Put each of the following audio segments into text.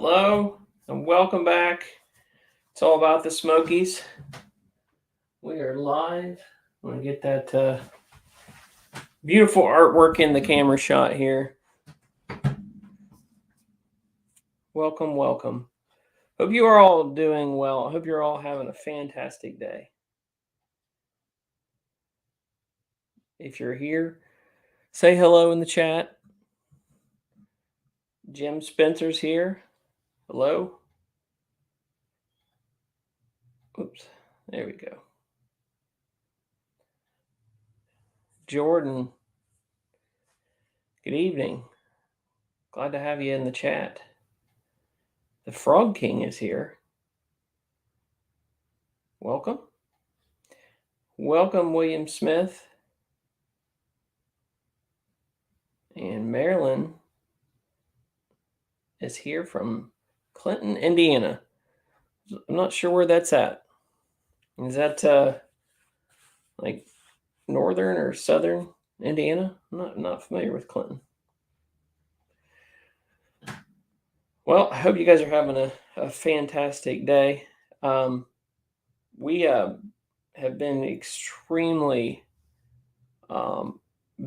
Hello and welcome back. It's all about the Smokies. We are live. I'm going to get that beautiful artwork in the camera shot here. Welcome, welcome. Hope you are all doing well. I hope you're all having a fantastic day. If you're here, say hello in the chat. Jim Spencer's here. Hello. Oops. There we go. Jordan. Good evening. Glad to have you in the chat. The Frog King is here. Welcome. Welcome, William Smith. And Marilyn is here from Clinton, Indiana. I'm not sure where that's at. Is that like northern or southern Indiana? I'm not familiar with Clinton. Well, I hope you guys are having a fantastic day. We have been extremely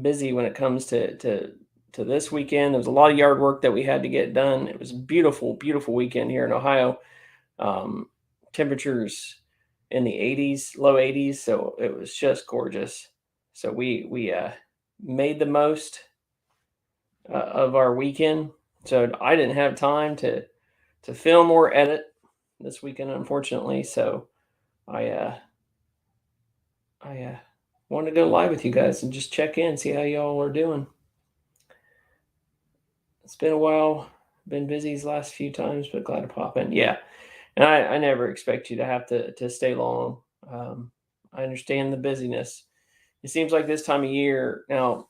busy when it comes to this weekend. There was a lot of yard work that we had to get done. It was a beautiful, beautiful weekend here in Ohio. Temperatures in the 80s, low 80s, so it was just gorgeous. So we made the most of our weekend. So I didn't have time to film or edit this weekend, unfortunately. So I wanted to go live with you guys and just check in, see how y'all are doing. It's been a while. Been busy these last few times, but glad to pop in. Yeah. And I never expect you to have to stay long. I understand the busyness. It seems like this time of year. Now,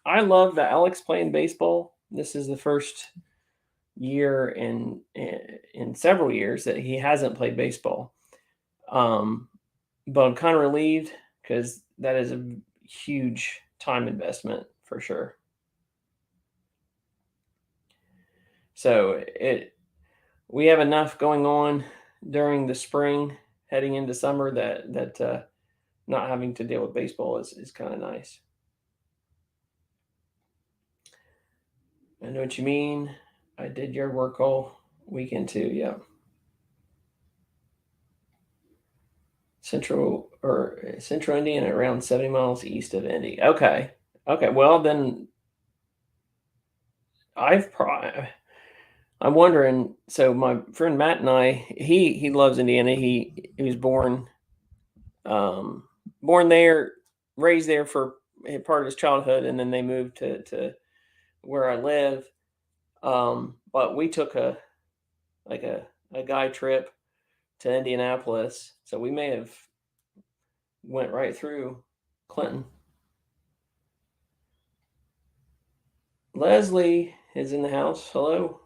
I love that Alex playing baseball. This is the first year in several years that he hasn't played baseball. But I'm kind of relieved because that is a huge time investment for sure. So we have enough going on during the spring, heading into summer that not having to deal with baseball is kind of nice. I know what you mean. I did yard work all weekend too. Yeah. Central Indiana, around 70 miles east of Indy. Okay. Well, then I'm wondering. So my friend Matt and I, he loves Indiana. He was born there, raised there for part of his childhood, and then they moved to where I live. But we took a guy trip to Indianapolis, so we may have went right through Clinton. Leslie is in the house. Hello.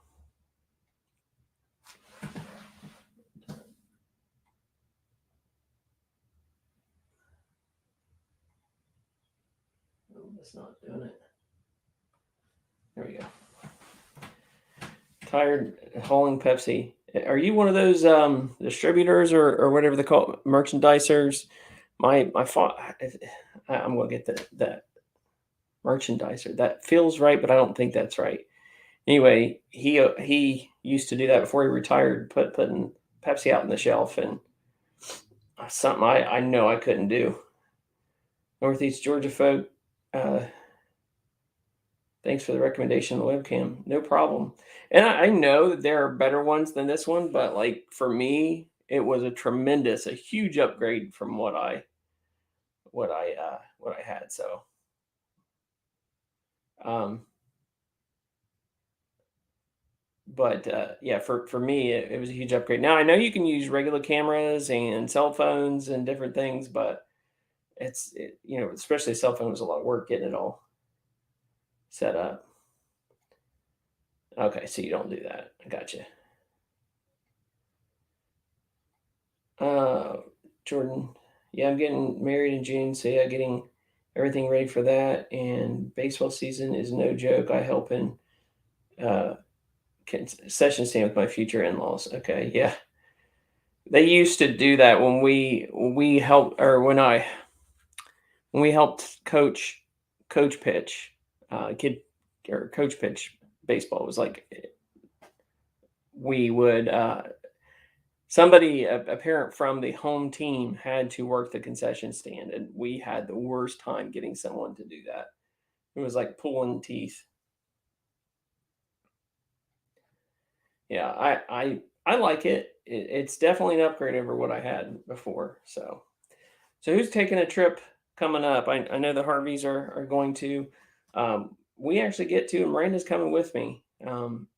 Oh, that's not doing it. There we go. Tired hauling Pepsi. Are you one of those distributors or whatever they call it, merchandisers? My I'm gonna get that merchandiser. That feels right, but I don't think that's right. Anyway, he used to do that before he retired, putting Pepsi out on the shelf, and something I know I couldn't do. Northeast Georgia folk, thanks for the recommendation on the webcam. No problem. And I know that there are better ones than this one, but like for me, it was a huge upgrade from what I had. So, but yeah, for me, it was a huge upgrade. Now I know you can use regular cameras and cell phones and different things, but especially a cell phone was a lot of work getting it all set up. Okay, so you don't do that. I gotcha. Jordan, yeah, I'm getting married in June, so yeah, getting everything ready for that. And baseball season is no joke. I help in concession stand with my future in-laws. Okay, yeah. They used to do that when we helped, or when we helped coach pitch, kid or coach pitch baseball. It was like we would somebody, a parent from the home team had to work the concession stand, and we had the worst time getting someone to do that. It was like pulling teeth. Yeah, I like it. It's definitely an upgrade over what I had before. So who's taking a trip coming up? I know the Harveys are going to. We actually get to, and Miranda's coming with me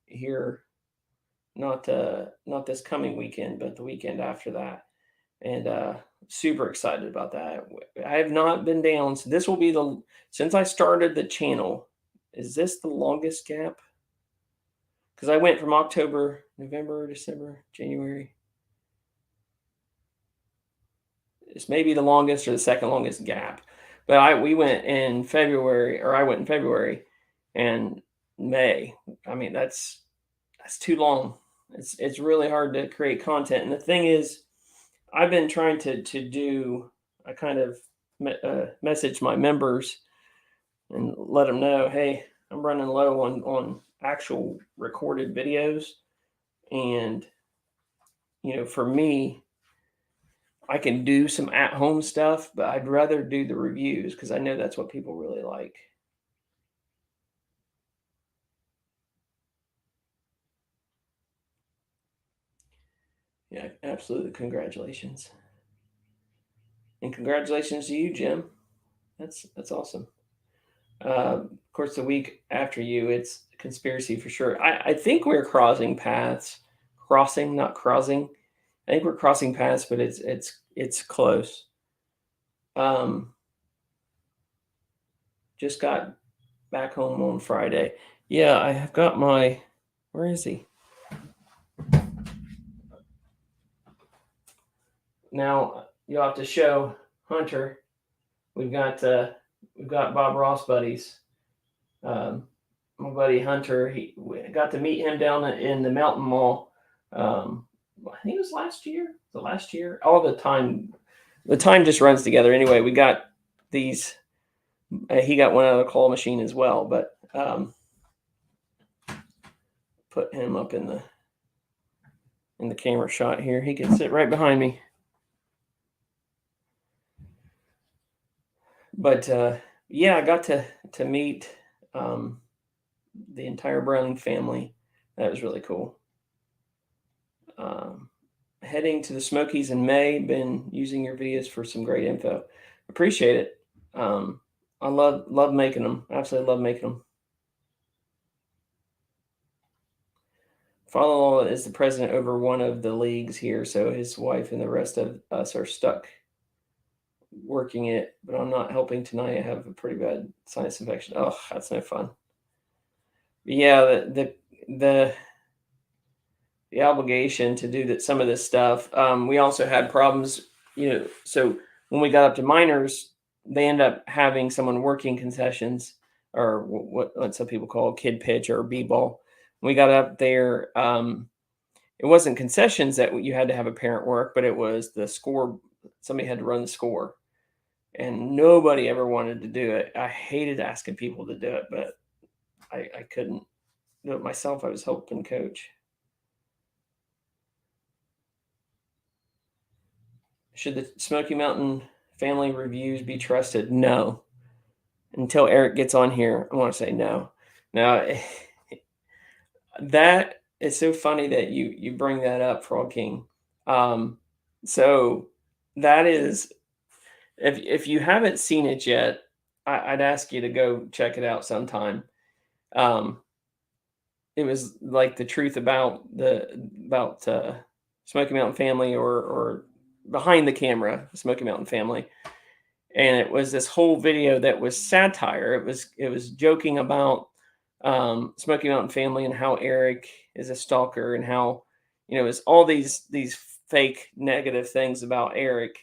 here, not this coming weekend, but the weekend after that, and super excited about that. I have not been down, so this will be the since I started the channel. Is this the longest gap? Because I went from October, November, December, January. It's maybe the longest or the second longest gap. But we went in February, or I went in February and May. I mean, that's too long. It's really hard to create content. And the thing is, I've been trying to do. I kind of message my members and let them know, hey, I'm running low on actual recorded videos, and for me, I can do some at home stuff, but I'd rather do the reviews because I know that's what people really like. Yeah, absolutely. Congratulations. And congratulations to you, Jim. That's awesome. Of course, the week after you, it's conspiracy for sure. I think we're crossing paths. Crossing, not crossing. I think we're crossing paths, but it's close. Um, just got back home on Friday. Yeah, I have got my. Where is he? Now you'll have to show Hunter. We've got Bob Ross buddies. My buddy Hunter. We got to meet him down in the Mountain Mall. I think it was last year. The last year. All the time just runs together. Anyway, we got these. He got one out of the claw machine as well, but put him up in the camera shot here. He can sit right behind me. But yeah, I got to meet the entire Browning family. That was really cool. Heading to the Smokies in May. Been using your videos for some great info. Appreciate it. I love making them. Absolutely love making them. Father-in-law is the president over one of the leagues here, so his wife and the rest of us are stuck working it. But I'm not helping tonight. I have a pretty bad sinus infection. Oh, that's no fun. But yeah, the obligation to do that some of this stuff. We also had problems, so when we got up to minors, they end up having someone working concessions, or what some people call kid pitch or b-ball. When we got up there, it wasn't concessions that you had to have a parent work, but it was the score. Somebody had to run the score, and nobody ever wanted to do it. I hated asking people to do it, but I couldn't do it myself. I was helping coach. Should the Smoky Mountain family reviews be trusted? No. Until Eric gets on here, I want to say no. Now, that is so funny that you bring that up, Frog King. So that is, if you haven't seen it yet, I'd ask you to go check it out sometime. It was like the truth about Smoky Mountain family, or behind the camera, Smoky Mountain family. And it was this whole video that was satire. It was joking about Smoky Mountain family and how Eric is a stalker, and how it's all these fake negative things about Eric.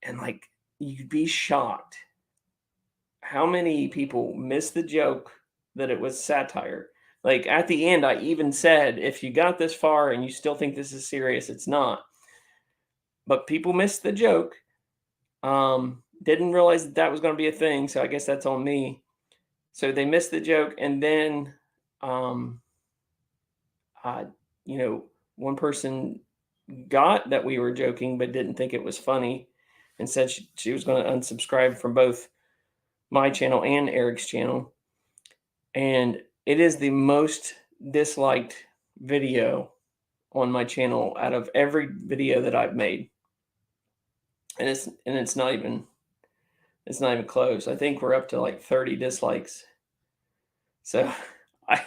And like, you'd be shocked how many people missed the joke that it was satire. Like at the end, I even said, if you got this far and you still think this is serious, it's not. But people missed the joke. Didn't realize that that was going to be a thing. So I guess that's on me. So they missed the joke. And then, um, I, you know, one person got that we were joking, but didn't think it was funny and said she was going to unsubscribe from both my channel and Eric's channel. And it is the most disliked video on my channel out of every video that I've made. And it's not even close. I think we're up to like 30 dislikes. So I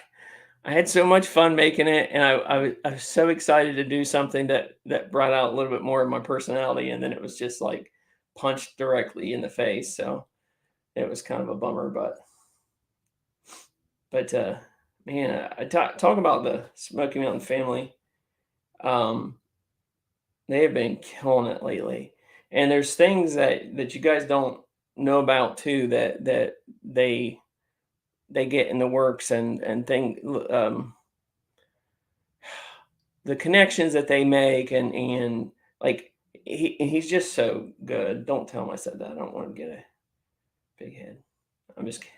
I had so much fun making it, and I was so excited to do something that brought out a little bit more of my personality, and then it was just like punched directly in the face. So it was kind of a bummer, but man, I talk about the Smoky Mountain family. Um, they have been killing it lately, and there's things that you guys don't know about too that they get in the works and thing the connections that they make and like he's just so good. Don't tell him I said that. I don't want him to get a big head. I'm just kidding.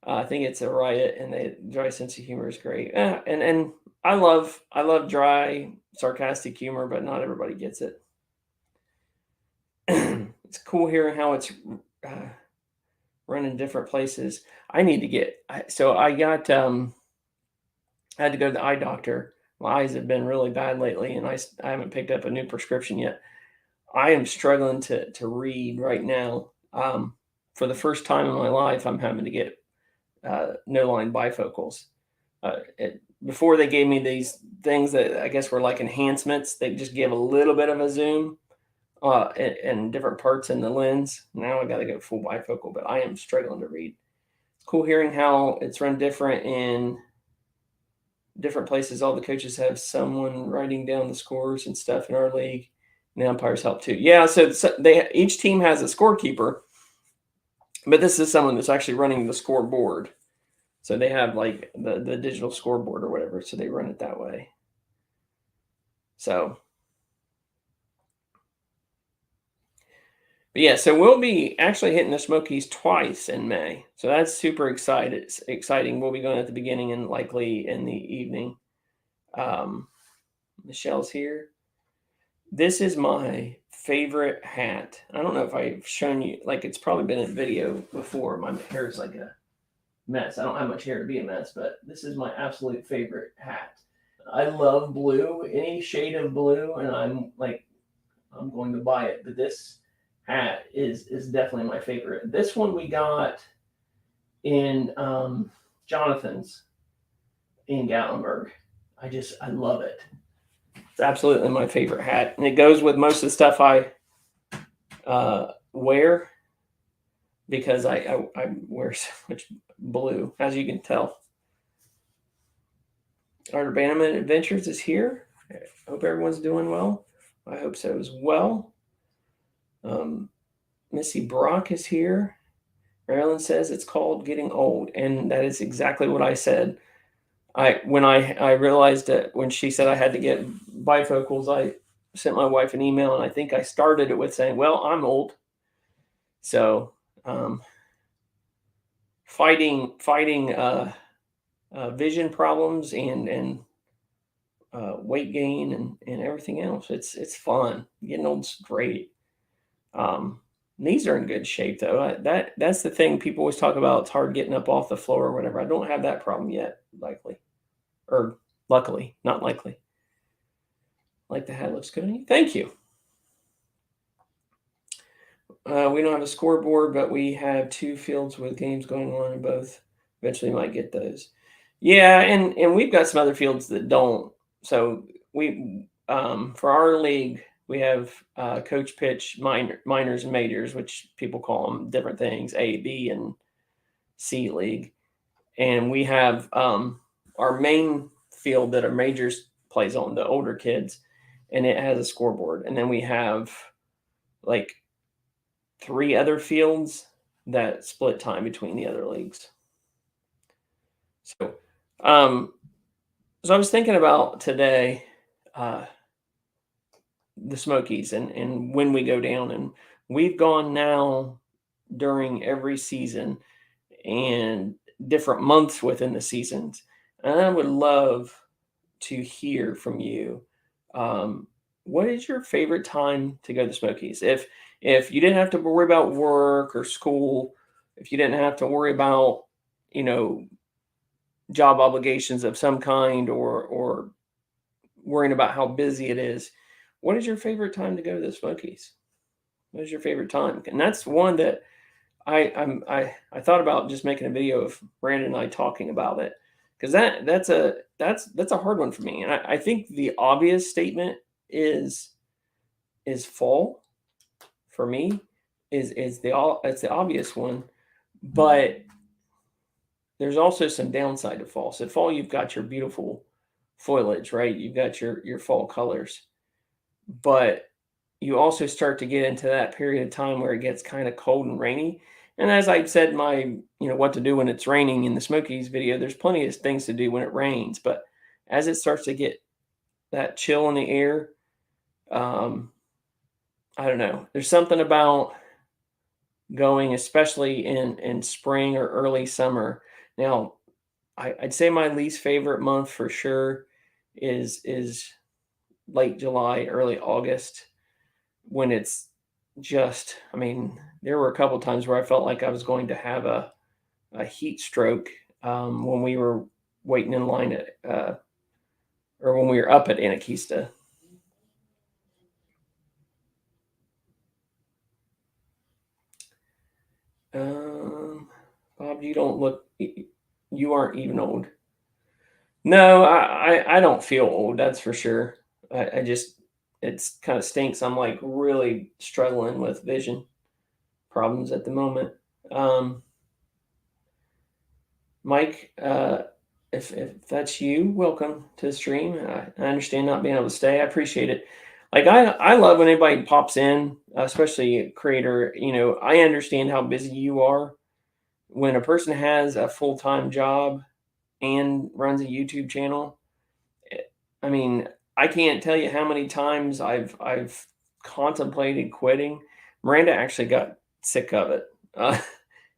I think it's a riot, and the dry sense of humor is great. And I love dry sarcastic humor, but not everybody gets it. It's cool hearing how it's uh, run in different places. I need to get so I got I had to go to the eye doctor. My eyes have been really bad lately, and I haven't picked up a new prescription yet. I am struggling to read right now. For the first time in my life, I'm having to get no line bifocals. Before they gave me these things that I guess were like enhancements, they just give a little bit of a zoom in different parts in the lens. Now I got to go full bifocal, but I am struggling to read. It's cool hearing how it's run different in different places. All the coaches have someone writing down the scores and stuff in our league. And the umpires help too. Yeah, so they each team has a scorekeeper, but this is someone that's actually running the scoreboard. So they have like the digital scoreboard or whatever. So they run it that way. So, but yeah, so we'll be actually hitting the Smokies twice in May. So that's super exciting. We'll be going at the beginning and likely in the evening. Michelle's here. This is my favorite hat. I don't know if I've shown you, like it's probably been in video before. My hair is like a mess. I don't have much hair to be a mess, but this is my absolute favorite hat. I love blue, any shade of blue, and I'm going to buy it. But this hat is definitely my favorite. This one we got in Jonathan's in Gatlinburg. I love it. It's absolutely my favorite hat, and it goes with most of the stuff I wear because I wear so much blue, as you can tell. Our Abandonment Adventures is here. I hope everyone's doing well. I hope so as well. Missy Brock is here. Marilyn says it's called getting old, and that is exactly what I said. When I realized that when she said I had to get bifocals, I sent my wife an email, and I think I started it with saying, "Well, I'm old." So fighting vision problems and weight gain and everything else. It's fun. Getting old's great. Knees are in good shape though. That's the thing people always talk about. It's hard getting up off the floor or whatever. I don't have that problem yet, likely, or luckily, not likely. Like the hat looks good on you. Thank you. We don't have a scoreboard, but we have two fields with games going on in both. Eventually, might get those. Yeah, and we've got some other fields that don't. So we for our league we have coach pitch minors and majors, which people call them different things, A, B, and C league, and we have our main field that our majors plays on, the older kids, and it has a scoreboard, and then we have like three other fields that split time between the other leagues. So, um, so I was thinking about today, uh, the Smokies and when we go down, and we've gone now during every season and different months within the seasons. And I would love to hear from you. Um, what is your favorite time to go to the Smokies? If you didn't have to worry about work or school, if you didn't have to worry about, you know, job obligations of some kind, or worrying about how busy it is, what is your favorite time to go to the Smokies? What is your favorite time? And that's one that I thought about just making a video of Brandon and I talking about it, because that's a hard one for me. And I think the obvious statement is is fall for me, is the all it's the obvious one, but there's also some downside to fall. So fall, you've got your beautiful foliage, right? You've got your fall colors, but you also start to get into that period of time where it gets kind of cold and rainy. And as I said, my, what to do when it's raining in the Smokies video, there's plenty of things to do when it rains. But as it starts to get that chill in the air, um, I don't know. There's something about going, especially in spring or early summer. Now, I'd say my least favorite month for sure is late July, early August, when it's just, I mean, there were a couple times where I felt like I was going to have a heat stroke, when we were waiting in line at, or when we were up at Anakista. Um, Bob, you don't look, you aren't even old. No, I don't feel old, that's for sure. I just, it's kind of stinks. I'm like really struggling with vision problems at the moment. Um, Mike, if that's you, welcome to the stream. I understand not being able to stay. I appreciate it. Like I love when anybody pops in, especially a creator. I understand how busy you are. When a person has a full time job and runs a YouTube channel, eh, I mean, I can't tell you how many times I've contemplated quitting. Miranda actually got sick of it.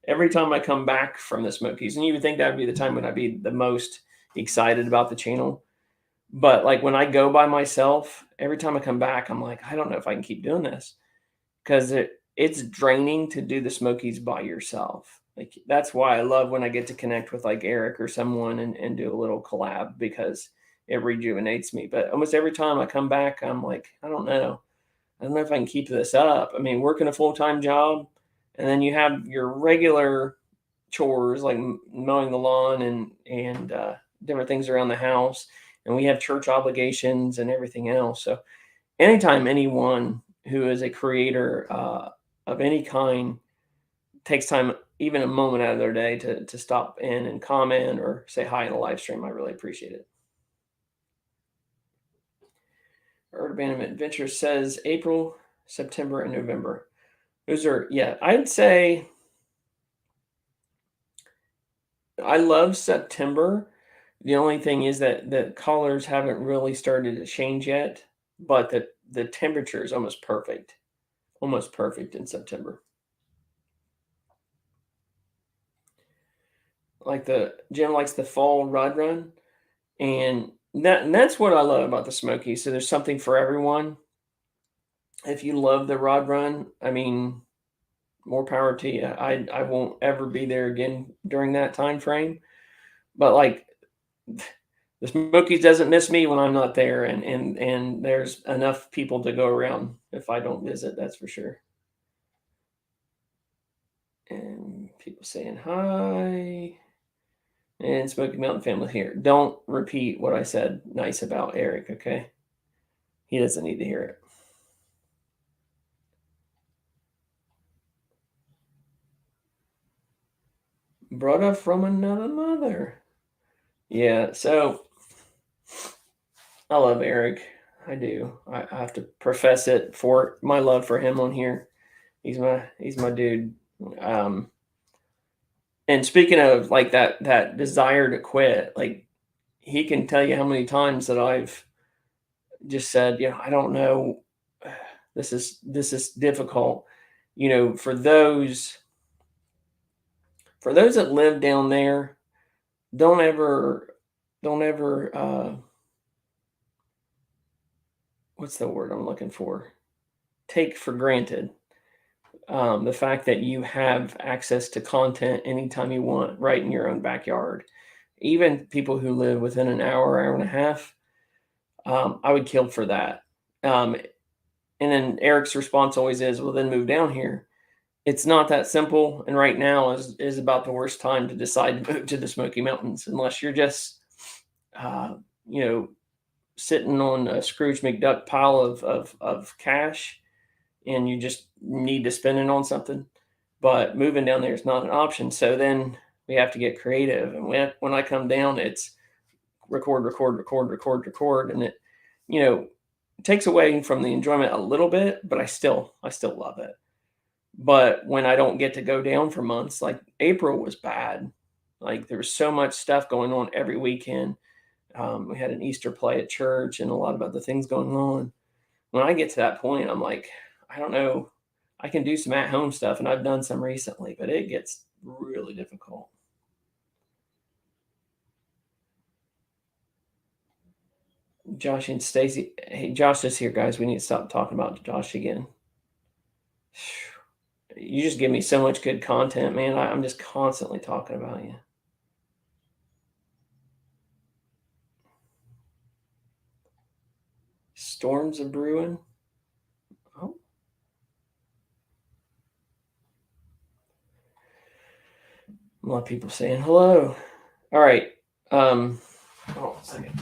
Every time I come back from the Smokies, and you would think that would be the time when I'd be the most excited about the channel. But like when I go by myself, every time I come back, I'm like, I don't know if I can keep doing this, because it's draining to do the Smokies by yourself. Like that's why I love when I get to connect with like Eric or someone and do a little collab, because it rejuvenates me. But almost every time I come back, I'm like, I don't know. I don't know if I can keep this up. I mean, working a full time job, and then you have your regular chores like mowing the lawn and different things around the house, and we have church obligations and everything else. So anytime anyone who is a creator, of any kind, takes time, even a moment out of their day, to stop in and comment or say hi in a live stream, I really appreciate it. Art Abandonment Adventure says April, September, and November. Those are, yeah, I'd say I love September. The only thing is that the colors haven't really started to change yet, but the temperature is almost perfect in September. Like the Jim likes the fall rod run, and that's what I love about the Smokies. So there's something for everyone. If you love the rod run, I mean, more power to you. I won't ever be there again during that time frame, but like the Smokies doesn't miss me when I'm not there, and there's enough people to go around if I don't visit. That's for sure. And people saying hi. And Smoky Mountain family here. Don't repeat what I said nice about Eric, okay? He doesn't need to hear it. Brother from another mother. Yeah, so I love Eric. I do. I have to profess it for my love for him on here. He's my dude. Um, And speaking of like that desire to quit, like he can tell you how many times that I've just said, I don't know, this is difficult. For those that live down there, don't ever don't ever what's the word I'm looking for? Take for granted the fact that you have access to content anytime you want, right in your own backyard. Even people who live within an hour and a half, I would kill for that. Um, and then Eric's response always is, "Well, then move down here." It's not that simple, and right now is about the worst time to decide to move to the Smoky Mountains, unless you're just, uh, you know, sitting on a Scrooge McDuck pile of cash, and you just need to spend it on something. But moving down there is not an option. So then we have to get creative, and when I come down, it's record, record, record, record, record, and it, you know, takes away from the enjoyment a little bit, but I still love it. But when I don't get to go down for months, like April was bad. Like there was so much stuff going on every weekend. We had an Easter play at church and a lot of other things going on. When I get to that point, I'm like, I don't know. I can do some at home stuff, and I've done some recently, but it gets really difficult. Josh and Stacy, hey, Josh is here, guys. We need to stop talking about Josh again. You just give me so much good content, man. I'm just constantly talking about you. Storms are brewing. Oh, a lot of people saying hello. All right. Hold on a second.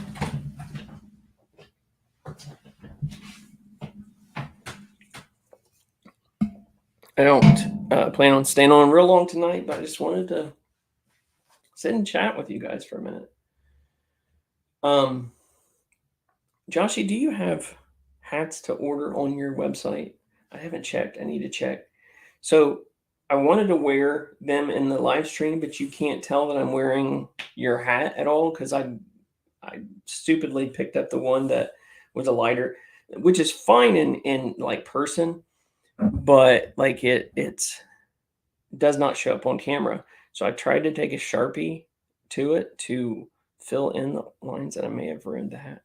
I don't plan on staying on real long tonight, but I just wanted to sit and chat with you guys for a minute. Um, Joshy, do you have hats to order on your website? I haven't checked. I need to check. So I wanted to wear them in the live stream, but you can't tell that I'm wearing your hat at all because I stupidly picked up the one that was a lighter, which is fine in like person, but like it's does not show up on camera. So I tried to take a Sharpie to it to fill in the lines that I may have ruined the hat.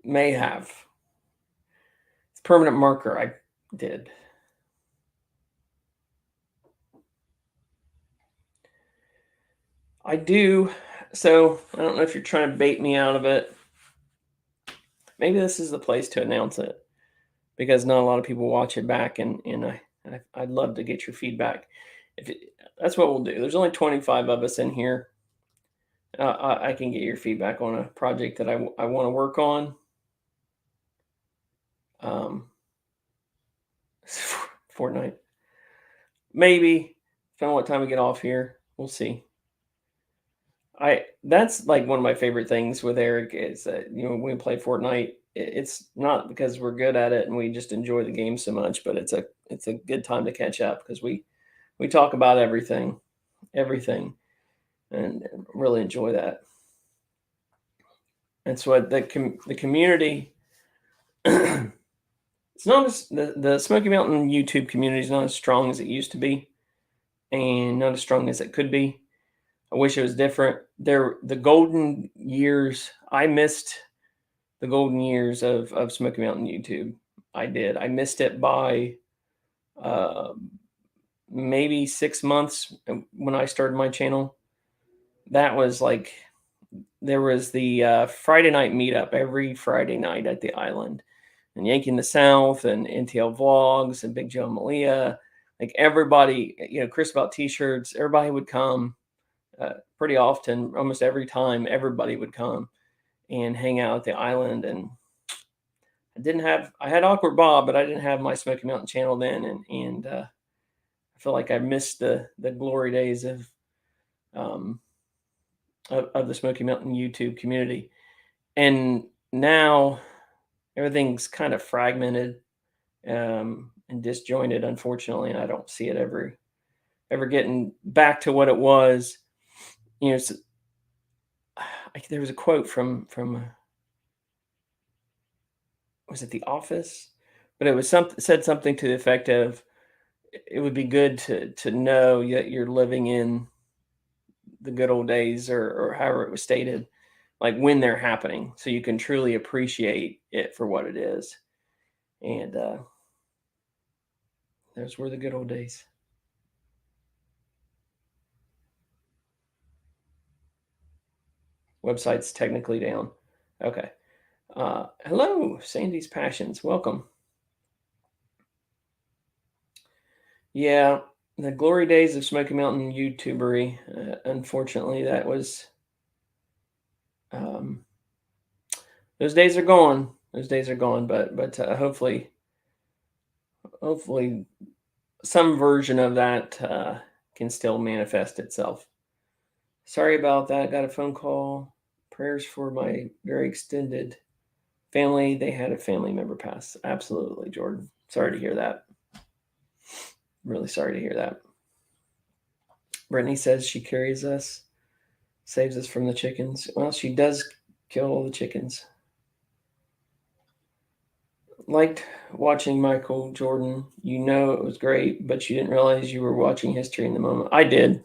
May have. It's permanent marker. I did. I do. So I don't know if you're trying to bait me out of it. Maybe this is the place to announce it because not a lot of people watch it back, and I'd love to get your feedback. If it, that's what we'll do. There's only 25 of us in here. I can get your feedback on a project that I want to work on. Um, Fortnite, maybe. Depending on what time we get off here, we'll see. That's like one of my favorite things with Eric is that when we play Fortnite, it's not because we're good at it and we just enjoy the game so much, but it's a good time to catch up because we talk about everything, and really enjoy that. And so the community, it's not as the Smoky Mountain YouTube community is not as strong as it used to be, and not as strong as it could be. I wish it was different. The golden years. I missed the golden years of Smoky Mountain YouTube. I did. I missed it by uh, maybe 6 months when I started my channel. That was like there was the Friday night meetup every Friday night at the island, and Yankee in the South, and NTL Vlogs, and Big Joe and Malia. Like everybody, Chris about T-shirts. Everybody would come pretty often, almost every time. Everybody would come and hang out at the island, and I had Awkward Bob, but I didn't have my Smoky Mountain channel then, and I feel like I missed the glory days um, of the Smoky Mountain YouTube community. And now everything's kind of fragmented and disjointed, unfortunately, and I don't see it ever getting back to what it was. There was a quote from was it The Office? But it was said something to the effect of, it would be good to know that you're living in the good old days, or however it was stated, like when they're happening, so you can truly appreciate it for what it is. And those were the good old days. Website's technically down. Okay. Hello, Sandy's Passions. Welcome. Yeah, the glory days of Smoky Mountain YouTubery. Unfortunately, that was those days are gone. Those days are gone. But hopefully some version of that can still manifest itself. Sorry about that. Got a phone call. Prayers for my very extended family. They had a family member pass. Absolutely, Jordan. Sorry to hear that. Really sorry to hear that. Brittany says she carries us, saves us from the chickens. Well, she does kill all the chickens. Liked watching Michael Jordan. You know it was great, but you didn't realize you were watching history in the moment. I did.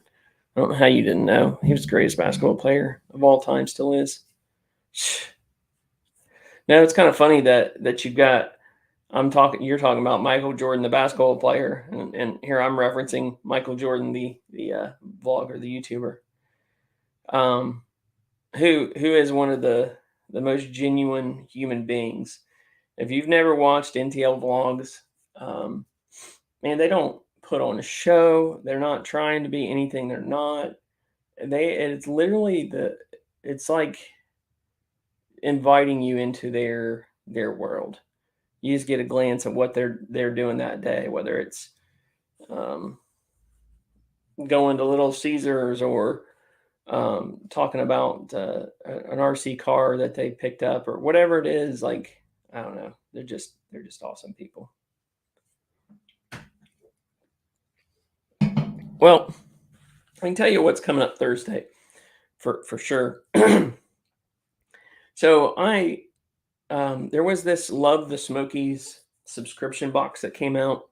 I don't know how you didn't know. He was the greatest basketball player of all time, still is. Now it's kind of funny that you've got you're talking about Michael Jordan, the basketball player, and here I'm referencing Michael Jordan, the vlogger, the YouTuber, who is one of the most genuine human beings. If you've never watched NTL vlogs, man, they don't put on a show. They're not trying to be anything they're not. It's literally it's like inviting you into their world. You just get a glance at what they're doing that day, whether it's going to Little Caesars, or talking about an RC car that they picked up, or whatever it is. Like, I don't know, they're just awesome people. Well, I can tell you what's coming up Thursday for sure. So there was this Love the Smokies subscription box that came out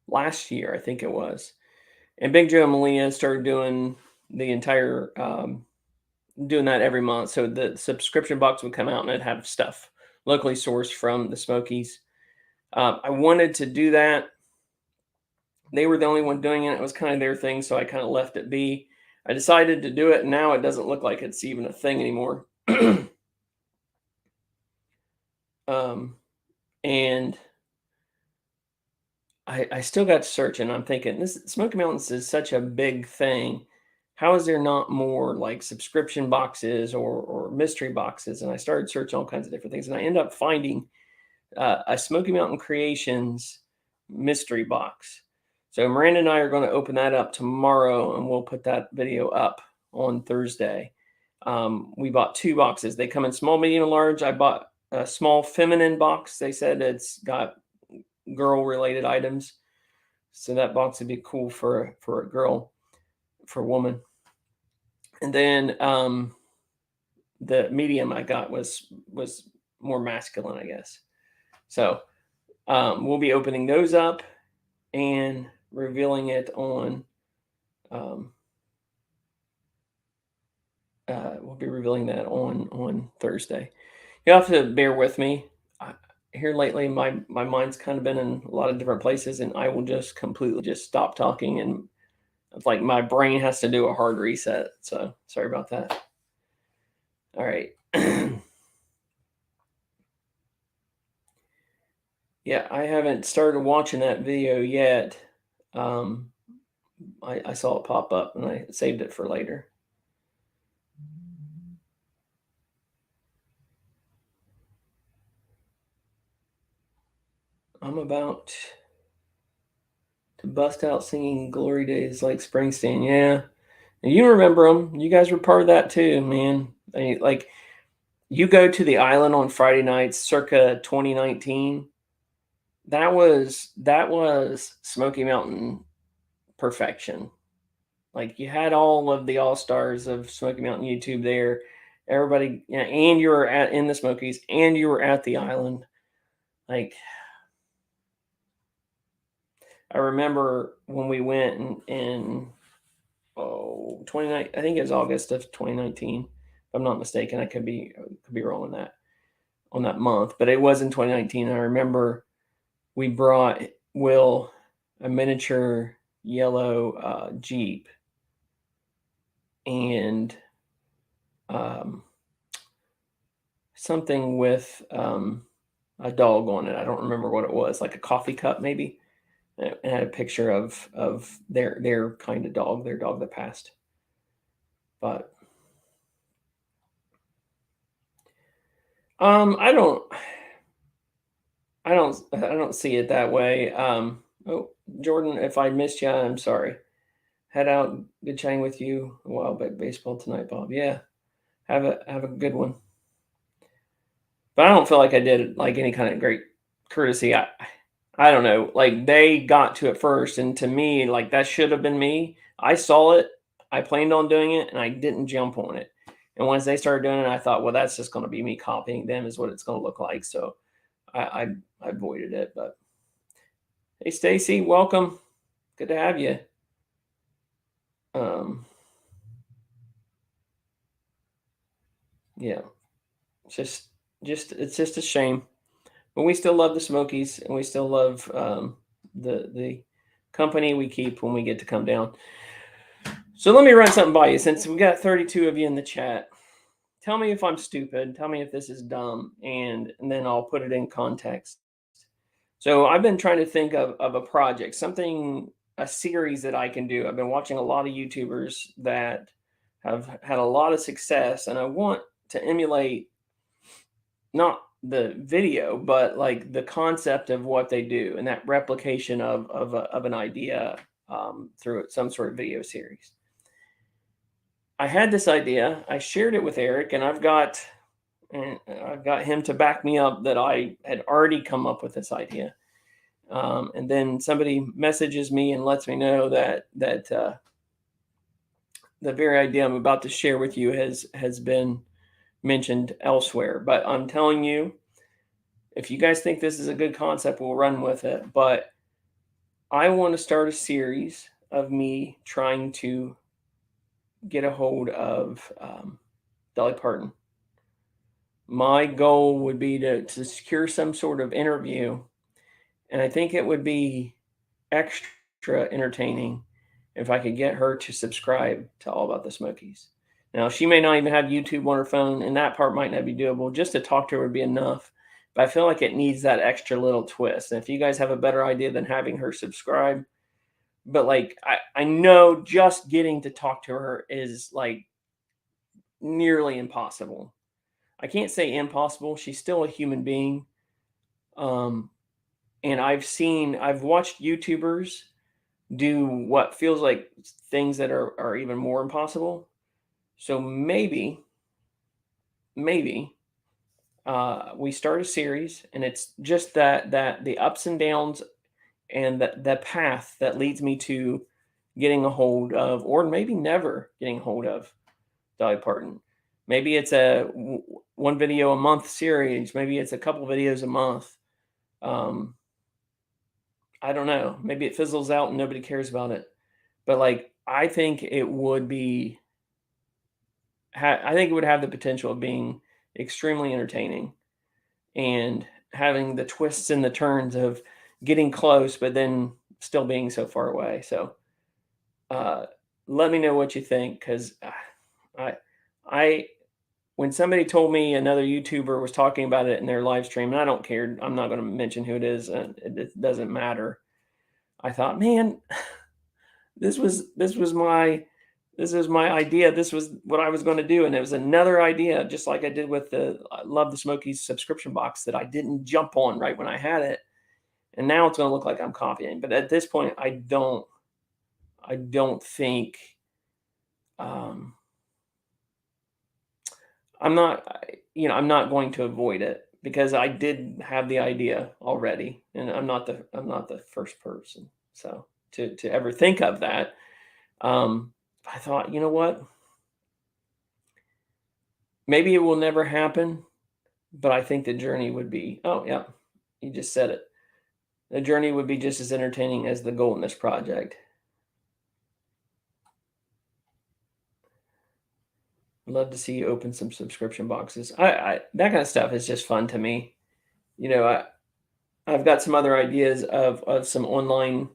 last year, I think it was. And Big Joe and Malia started doing the entire doing that every month. So the subscription box would come out and it'd have stuff locally sourced from the Smokies. I wanted to do that. They were the only one doing it. It was kind of their thing, so I kind of left it be. I decided to do it, and now it doesn't look like it's even a thing anymore. And I still got to search, and I'm thinking, this Smoky Mountains is such a big thing. How is there not more like subscription boxes or mystery boxes? And I started searching all kinds of different things, and I ended up finding a Smoky Mountain Creations mystery box. So Miranda and I are going to open that up tomorrow, and we'll put that video up on Thursday. We bought 2 boxes. They come in small, medium, and large. I bought a small feminine box. They said it's got girl-related items, so that box would be cool for a girl, for a woman. And then the medium I got was more masculine, I guess. So we'll be opening those up and revealing it on we'll be revealing that on Thursday. You'll have to bear with me. Here lately, my mind's kind of been in a lot of different places, and I will just completely just stop talking, and it's like my brain has to do a hard reset. So sorry about that. All right. Yeah, I haven't started watching that video yet. I saw it pop up, and I saved it for later. I'm about to bust out singing Glory Days like Springsteen. Yeah. And you remember them. You guys were part of that too, man. Like, you go to the island on Friday nights circa 2019. that was Smoky Mountain perfection. Like you had all of the all stars of Smoky Mountain YouTube there. Everybody, yeah, and you were at in the Smokies, and you were at the island. Like I remember when we went in 29, I think it was August of 2019. If I'm not mistaken, I could be wrong on that month, but it was in 2019. I remember we brought Will a miniature yellow Jeep and um, something with a dog on it. I don't remember what it was, like a coffee cup maybe. And it had a picture of their kind of dog, their dog that passed. But I don't see it that way. Oh, Jordan, if I missed you, I'm sorry. Head out. Good chatting with you. Wow, but baseball tonight, Bob. Yeah, have a good one. But I don't feel like I did like any kind of great courtesy. I don't know. Like they got to it first, and to me, like that should have been me. I saw it. I planned on doing it, and I didn't jump on it. And once they started doing it, I thought, well, that's just going to be me copying them, is what it's going to look like. So I avoided it. But hey, Stacy, welcome. Good to have you. Um, yeah, it's just it's just a shame, but we still love the Smokies, and we still love the company we keep when we get to come down. So let me run something by you, since we got 32 of you in the chat. Tell me if I'm stupid. Tell me if this is dumb, and then I'll put it in context. So I've been trying to think of a project, something, a series that I can do. I've been watching a lot of YouTubers that have had a lot of success, and I want to emulate not the video, but like the concept of what they do and that replication of an idea through some sort of video series. I had this idea. I shared it with Eric, and I've got him to back me up that I had already come up with this idea. And then somebody messages me and lets me know that the very idea I'm about to share with you has been mentioned elsewhere. But I'm telling you, if you guys think this is a good concept, we'll run with it. But I want to start a series of me trying to get a hold of Dolly Parton. My goal would be to secure some sort of interview, and I think it would be extra entertaining if I could get her to subscribe to All About the Smokies. Now, she may not even have YouTube on her phone, and that part might not be doable. Just to talk to her would be enough. But I feel like it needs that extra little twist. And if you guys have a better idea than having her subscribe, but like I know just getting to talk to her is like nearly impossible. I can't say impossible. She's still a human being. Um, and I've watched YouTubers do what feels like things that are even more impossible. So maybe we start a series, and it's just that the ups and downs and the path that leads me to getting a hold of, or maybe never getting a hold of, Dolly Parton. Maybe it's one video a month series. Maybe it's a couple videos a month. Um, I don't know. Maybe it fizzles out and nobody cares about it. But like, I think it would be. I think it would have the potential of being extremely entertaining and having the twists and the turns of getting close, but then still being so far away. So uh, let me know what you think, because I, I, when somebody told me another YouTuber was talking about it in their live stream, and I don't care, I'm not going to mention who it is, it doesn't matter. I thought, man, this was my idea. This was what I was going to do, and it was another idea, just like I did with the I Love the Smokies subscription box, that I didn't jump on right when I had it, and now it's going to look like I'm copying. But at this point, I don't think um, I'm not going to avoid it. because I did have the idea already, and I'm not the first person, so to ever think of that. I thought, you know what? Maybe it will never happen, but I think the journey would be. Oh yeah, you just said it. The journey would be just as entertaining as the goal in this project. Love to see you open some subscription boxes. I that kind of stuff is just fun to me. You know, I've got some other ideas of some online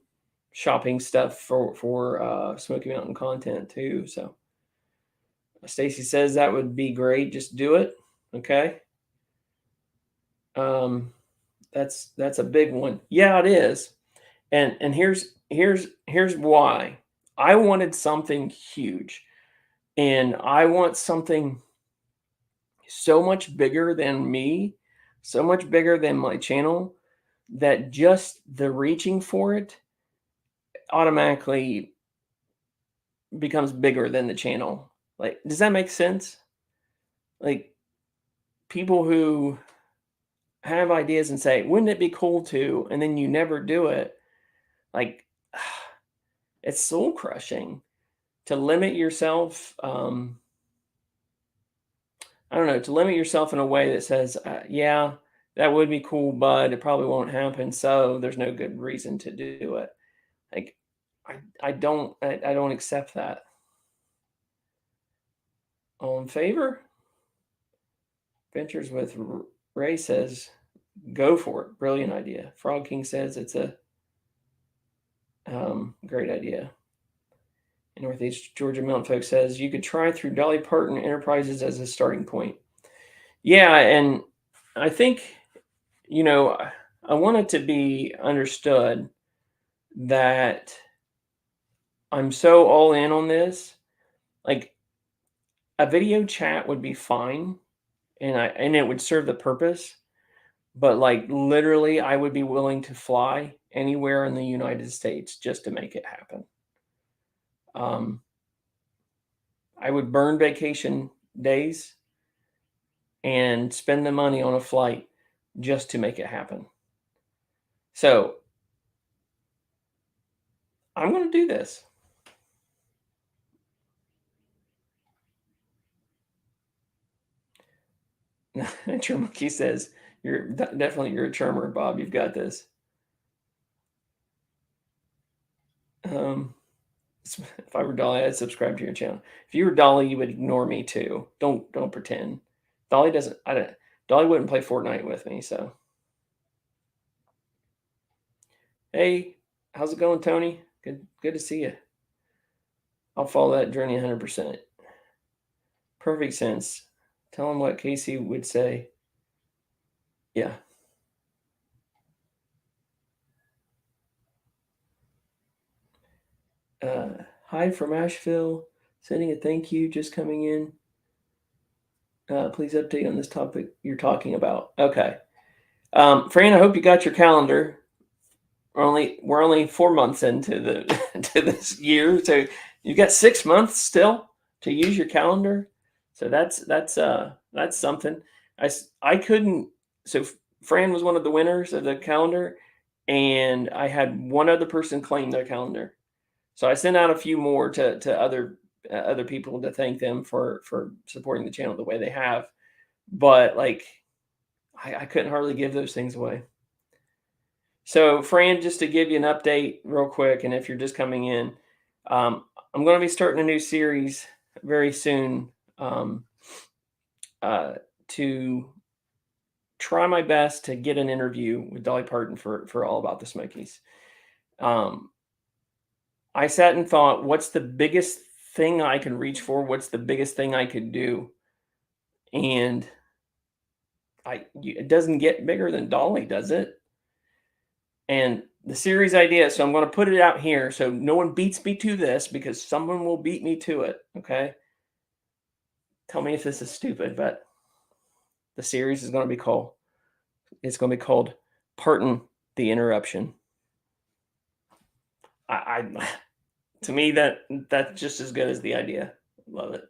shopping stuff for Smoky Mountain content too. So Stacy says that would be great. Just do it. Okay. Um, that's a big one. Yeah, it is. And here's why. I wanted something huge, and I want something so much bigger than me, so much bigger than my channel, that just the reaching for it automatically becomes bigger than the channel. Like, does that make sense? Like, people who have ideas and say, "Wouldn't it be cool to?" and then you never do it. Like, it's soul crushing to limit yourself. I don't know, to limit yourself in a way that says, "Yeah, that would be cool, but it probably won't happen. So there's no good reason to do it." Like, I don't accept that. All in favor? Ventures with Ray says, "Go for it. Brilliant idea." Frog King says it's a great idea. Northeast Georgia Mountain Folk says you could try through Dolly Parton Enterprises as a starting point. Yeah, and I think, you know, I want it to be understood that I'm so all in on this. Like, a video chat would be fine, and it would serve the purpose, but like literally I would be willing to fly anywhere in the United States just to make it happen. Um, I would burn vacation days and spend the money on a flight just to make it happen. So I'm going to do this. Monkey says, "You're definitely you're a charmer, Bob. You've got this." Um, if I were Dolly, I'd subscribe to your channel. If you were Dolly, you would ignore me too. Don't pretend. Dolly doesn't. I don't. Dolly wouldn't play Fortnite with me. So, hey, how's it going, Tony? Good to see you. I'll follow that journey 100%. Perfect sense. Tell him what Casey would say. Yeah. Hi from Asheville. Sending a thank you. Just coming in. Please update on this topic you're talking about. Okay. Fran, I hope you got your calendar. We're only 4 months into the to this year, so you've got 6 months still to use your calendar. So that's something. I couldn't. So Fran was one of the winners of the calendar, and I had one other person claim their calendar. So I sent out a few more to other people to thank them for supporting the channel the way they have. But like, I couldn't hardly give those things away. So, Fran, just to give you an update real quick, and if you're just coming in, I'm going to be starting a new series very soon, to try my best to get an interview with Dolly Parton for All About the Smokies. I sat and thought, what's the biggest thing I can reach for? What's the biggest thing I could do? And it doesn't get bigger than Dolly, does it? And the series idea, so I'm going to put it out here so no one beats me to this, because someone will beat me to it. Okay. Tell me if this is stupid, but the series is going to be called Parton the Interruption. I to me, that's just as good as the idea. Love it.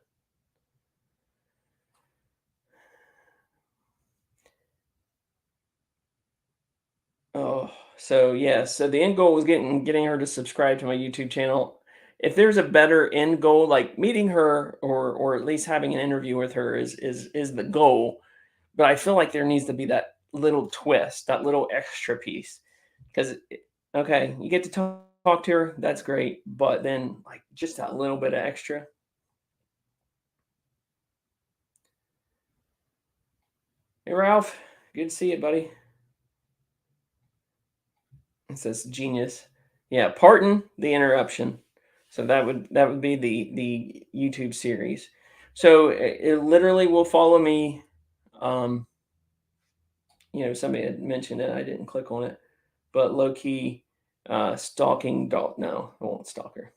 So yeah, so the end goal was getting her to subscribe to my YouTube channel. If there's a better end goal, like meeting her or at least having an interview with her is the goal. But I feel like there needs to be that little twist, that little extra piece. Because okay, you get to talk to her, that's great. But then like just that little bit of extra. Hey Ralph, good to see you, buddy. It says genius. Yeah, pardon the interruption. So that would be the YouTube series. So it literally will follow me. Um, somebody had mentioned it. I didn't click on it, but low key stalking dog. No, I won't stalk her.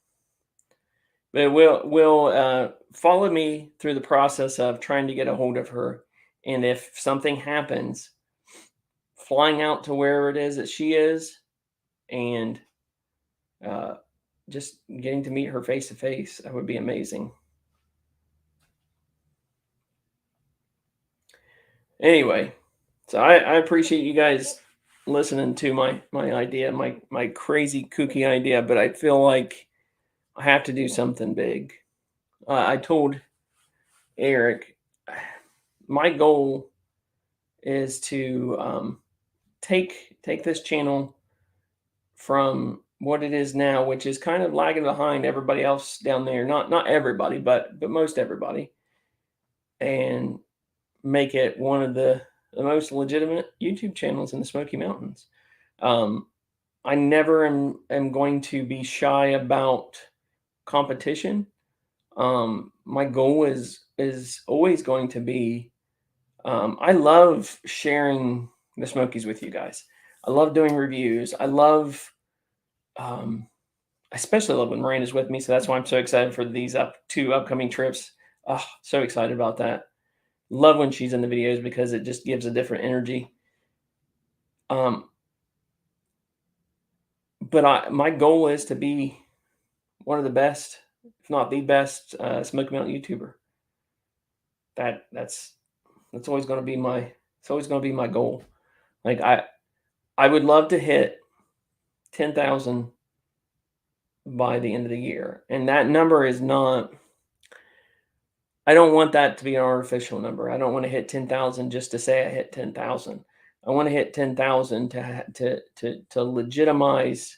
But it will follow me through the process of trying to get a hold of her, and if something happens, flying out to wherever it is that she is, and uh, just getting to meet her face to face, that would be amazing. Anyway, so I appreciate you guys listening to my idea, my crazy kooky idea, but I feel like I have to do something big. I told Eric my goal is to take this channel from what it is now, which is kind of lagging behind everybody else down there. Not everybody, but most everybody, and make it one of the most legitimate YouTube channels in the Smoky Mountains. Um, I never am going to be shy about competition. My goal is always going to be. I love sharing the Smokies with you guys. I love doing reviews. I love, um, I especially love when Miranda's with me. So that's why I'm so excited for these two upcoming trips. Oh, so excited about that. Love when she's in the videos because it just gives a different energy. Um, but my goal is to be one of the best, if not the best, Smoky Mountain YouTuber. That's always going to be my it's always going to be my goal. Like I would love to hit 10,000 by the end of the year, and that number is not. I don't want that to be an artificial number. I don't want to hit 10,000 just to say I hit 10,000. I want to hit 10,000 to legitimize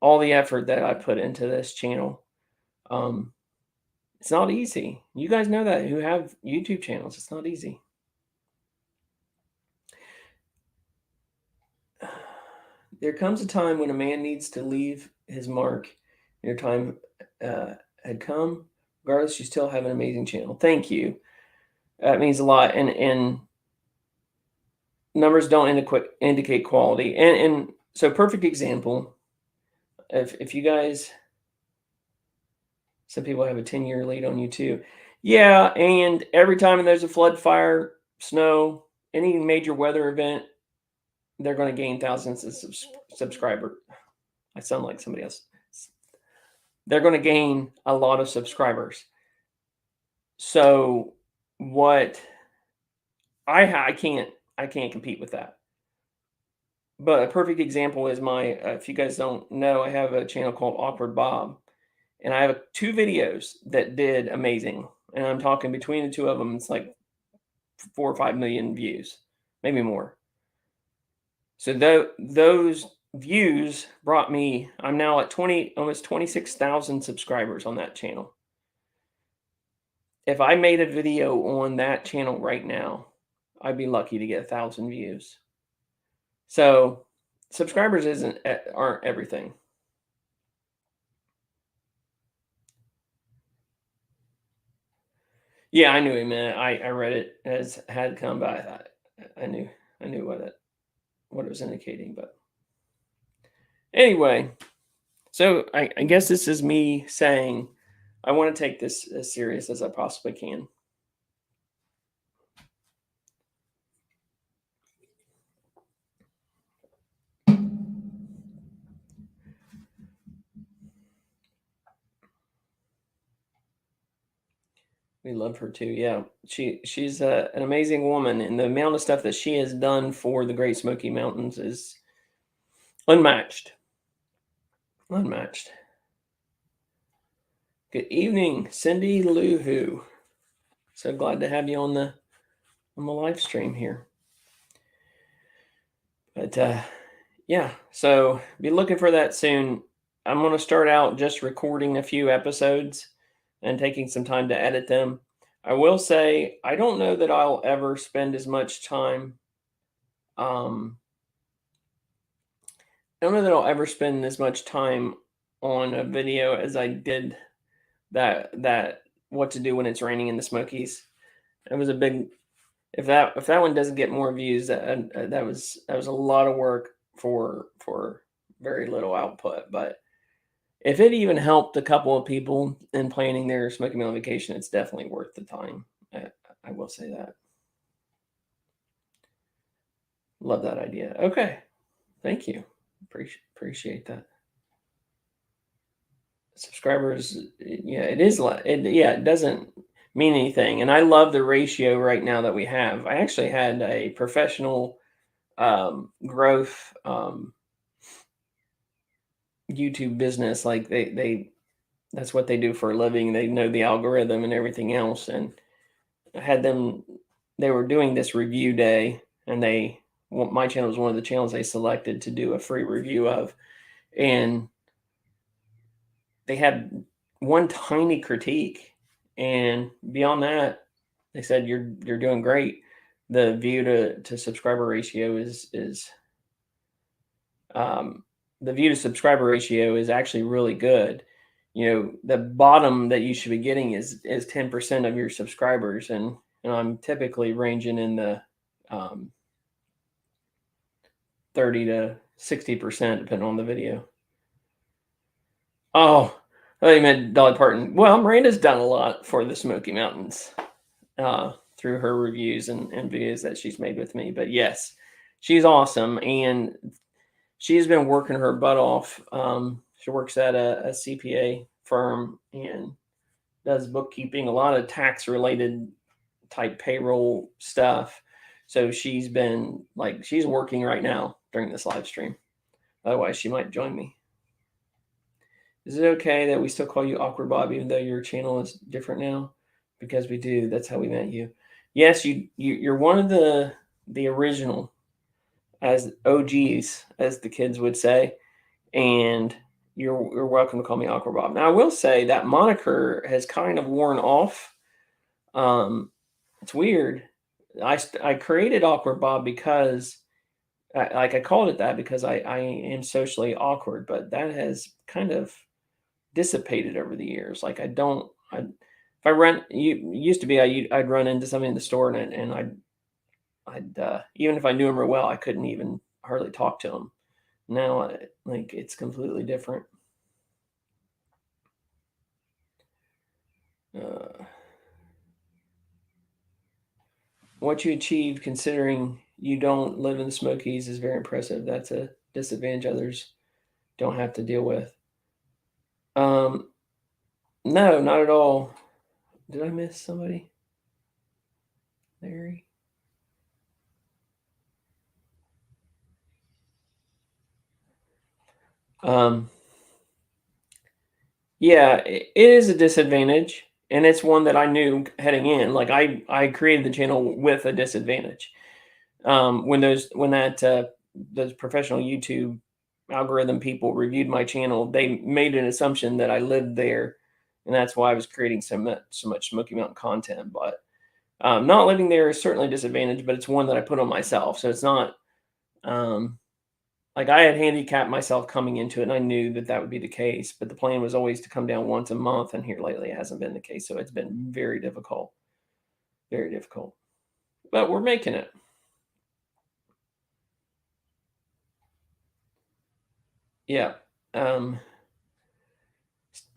all the effort that I put into this channel. Um, it's not easy. You guys know that who have YouTube channels. It's not easy. There comes a time when a man needs to leave his mark. Your time had come. Regardless, you still have an amazing channel. Thank you. That means a lot. And numbers don't indicate quality. And so, perfect example. If you guys, some people have a 10-year lead on YouTube. Yeah, and every time there's a flood, fire, snow, any major weather event, they're going to gain thousands of subscribers. I sound like somebody else. They're going to gain a lot of subscribers. So what I can't compete with that. But a perfect example is my if you guys don't know, I have a channel called Awkward Bob, and I have two videos that did amazing. And I'm talking between the two of them, it's like 4 or 5 million views, maybe more. So those views brought me. I'm now at almost 26,000 subscribers on that channel. If I made a video on that channel right now, I'd be lucky to get 1,000 views. So subscribers aren't everything. Yeah, I knew he meant. I read it as had come, but I thought I knew what it was indicating. But anyway, so I guess this is me saying I want to take this as serious as I possibly can. We love her too. Yeah, she's an amazing woman, and the amount of stuff that she has done for the Great Smoky Mountains is Unmatched. Unmatched. Good evening, Cindy Lou Who. So glad to have you on the live stream here. But yeah, so be looking for that soon. I'm going to start out just recording a few episodes and taking some time to edit them. I will say I don't know that I'll ever spend as much time. I don't know that I'll ever spend as much time on a video as I did that what to do when it's raining in the Smokies. It was a big, if that one doesn't get more views, that was a lot of work for very little output. But if it even helped a couple of people in planning their Smoky Mountain vacation, it's definitely worth the time. I will say that. Love that idea. Okay, thank you. Appreciate that. Subscribers, yeah, it is. It doesn't mean anything, and I love the ratio right now that we have. I actually had a professional growth YouTube business. Like they that's what they do for a living. They know the algorithm and everything else. And I had them. They were doing this review day, and my channel was one of the channels they selected to do a free review of, and they had one tiny critique, and beyond that, they said you're doing great. The view to subscriber ratio is um, the view to subscriber ratio is actually really good. The bottom that you should be getting is 10% of your subscribers, and I'm typically ranging in the 30 to 60% depending on the video. Oh, I thought you meant Dolly Parton. Well, Miranda's done a lot for the Smoky Mountains through her reviews and videos that she's made with me. But yes, she's awesome, and she's been working her butt off. She works at a CPA firm and does bookkeeping, a lot of tax related type payroll stuff. So she's working right now during this live stream. Otherwise, she might join me. Is it okay that we still call you Awkward Bob, even though your channel is different now? Because we do. That's how we met you. Yes, you're one of the original, as OGs, as the kids would say, and you're welcome to call me Awkward Bob. Now, I will say that moniker has kind of worn off. It's weird. I created Awkward Bob because I called it that because I am socially awkward, but that has kind of dissipated over the years. Like if I run, used to be I'd run into somebody in the store and I'd even if I knew him real well, I couldn't even hardly talk to him. Now, it's completely different. What you achieved, considering you don't live in the Smokies, is very impressive. That's a disadvantage others don't have to deal with. No, not at all. Did I miss somebody? Larry? Yeah, it is a disadvantage, and it's one that I knew heading in. Like I created the channel with a disadvantage. Those professional YouTube algorithm people reviewed my channel, they made an assumption that I lived there, and that's why I was creating so much Smoky Mountain content. But not living there is certainly a disadvantage, but it's one that I put on myself. So it's not like I had handicapped myself coming into it, and I knew that would be the case. But the plan was always to come down once a month, and here lately it hasn't been the case. So it's been very difficult, very difficult. But we're making it. Yeah. Man,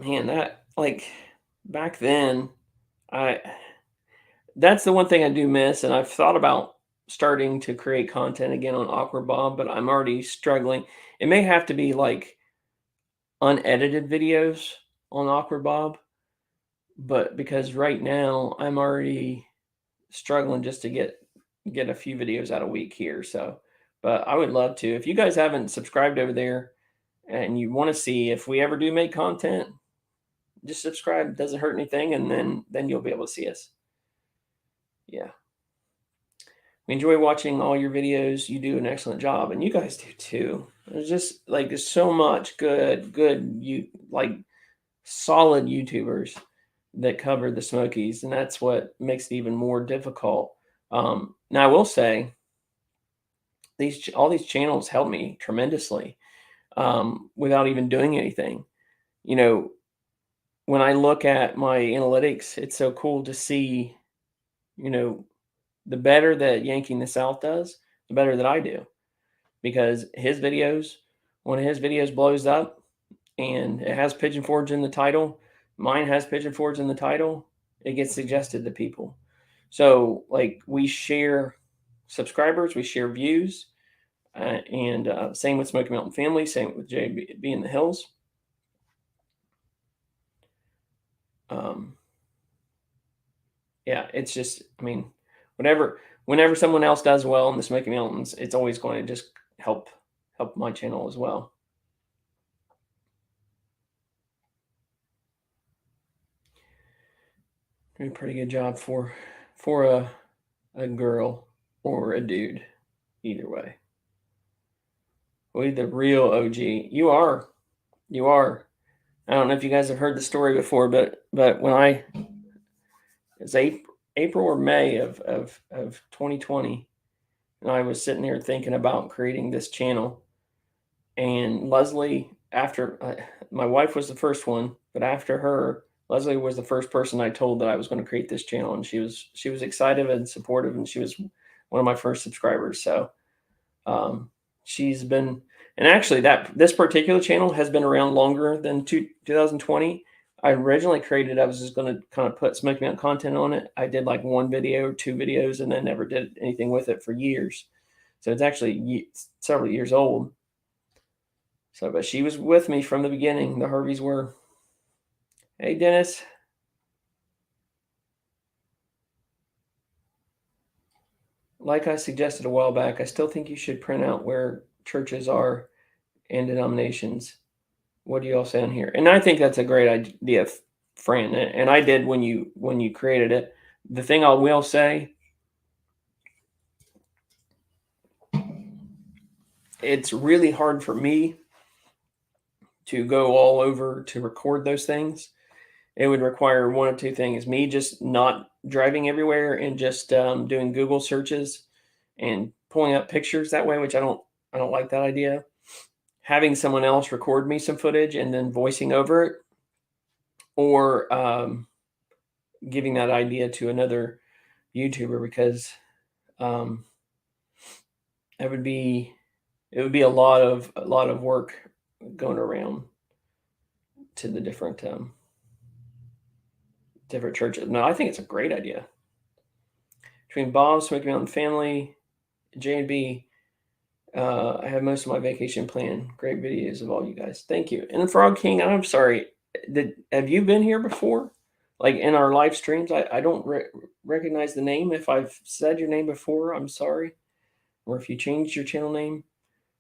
that back then, I that's the one thing I do miss, and I've thought about starting to create content again on Awkward Bob, but I'm already struggling. It may have to be like unedited videos on Awkward Bob, but because right now I'm already struggling just to get a few videos out a week here. So But I would love to. If you guys haven't subscribed over there and you want to see if we ever do make content, just subscribe. It doesn't hurt anything, and then you'll be able to see us. Yeah. We enjoy watching all your videos. You do an excellent job, and you guys do too. There's so much good you like solid YouTubers that cover the Smokies, and that's what makes it even more difficult. Now I will say all these channels help me tremendously without even doing anything. You know, when I look at my analytics, it's so cool to see, you know, the better that Yankee in the South does, the better that I do. Because when his videos blows up and it has Pigeon Forge in the title, mine has Pigeon Forge in the title, it gets suggested to people. So like we share subscribers, we share views, and same with Smoky Mountain Family, same with JB in the Hills. Yeah, it's just, I mean, whenever someone else does well in the Smoky Mountains, it's always going to just help my channel as well. Doing a pretty good job for a girl or a dude, either way. We the real OG. You are. You are. I don't know if you guys have heard the story before, but when it's April or May of 2020, and I was sitting here thinking about creating this channel, and Leslie, after my wife was the first one, but after her, Leslie was the first person I told that I was going to create this channel, and she was excited and supportive, and she was one of my first subscribers. So she's been, and actually this particular channel has been around longer than 2020. I originally created, I was just going to kind of put Smoky Mountain content on it. I did like one video or two videos and then never did anything with it for years. So it's actually several years old. So, but she was with me from the beginning. The Harveys were. Hey, Dennis. Like I suggested a while back, I still think you should print out where churches are and denominations. What do you all say on here? And I think that's a great idea, Fran. And I did when you created it. The thing I will say, it's really hard for me to go all over to record those things. It would require one of two things: me just not driving everywhere and just doing Google searches and pulling up pictures that way, which I don't like that idea. Having someone else record me some footage and then voicing over it, or giving that idea to another YouTuber, because it would be a lot of work going around to the different churches. No, I think it's a great idea. Between Bob, Smoky Mountain Family, J&B, I have most of my vacation planned. Great videos of all you guys. Thank you. And Frog King, I'm sorry. Have you been here before? Like in our live streams? I don't recognize the name. If I've said your name before, I'm sorry. Or if you changed your channel name,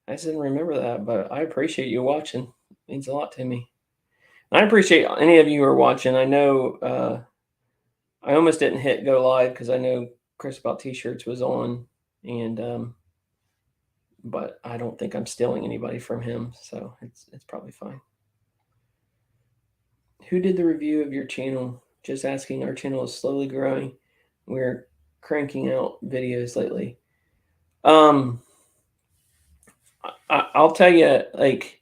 I just didn't remember that. But I appreciate you watching. It means a lot to me. And I appreciate any of you who are watching. I know I almost didn't hit go live because I know Chris About T-Shirts was on, and but I don't think I'm stealing anybody from him, so it's probably fine. Who did the review of your channel? Just asking. Our channel is slowly growing. We're cranking out videos lately. I'll tell you, like,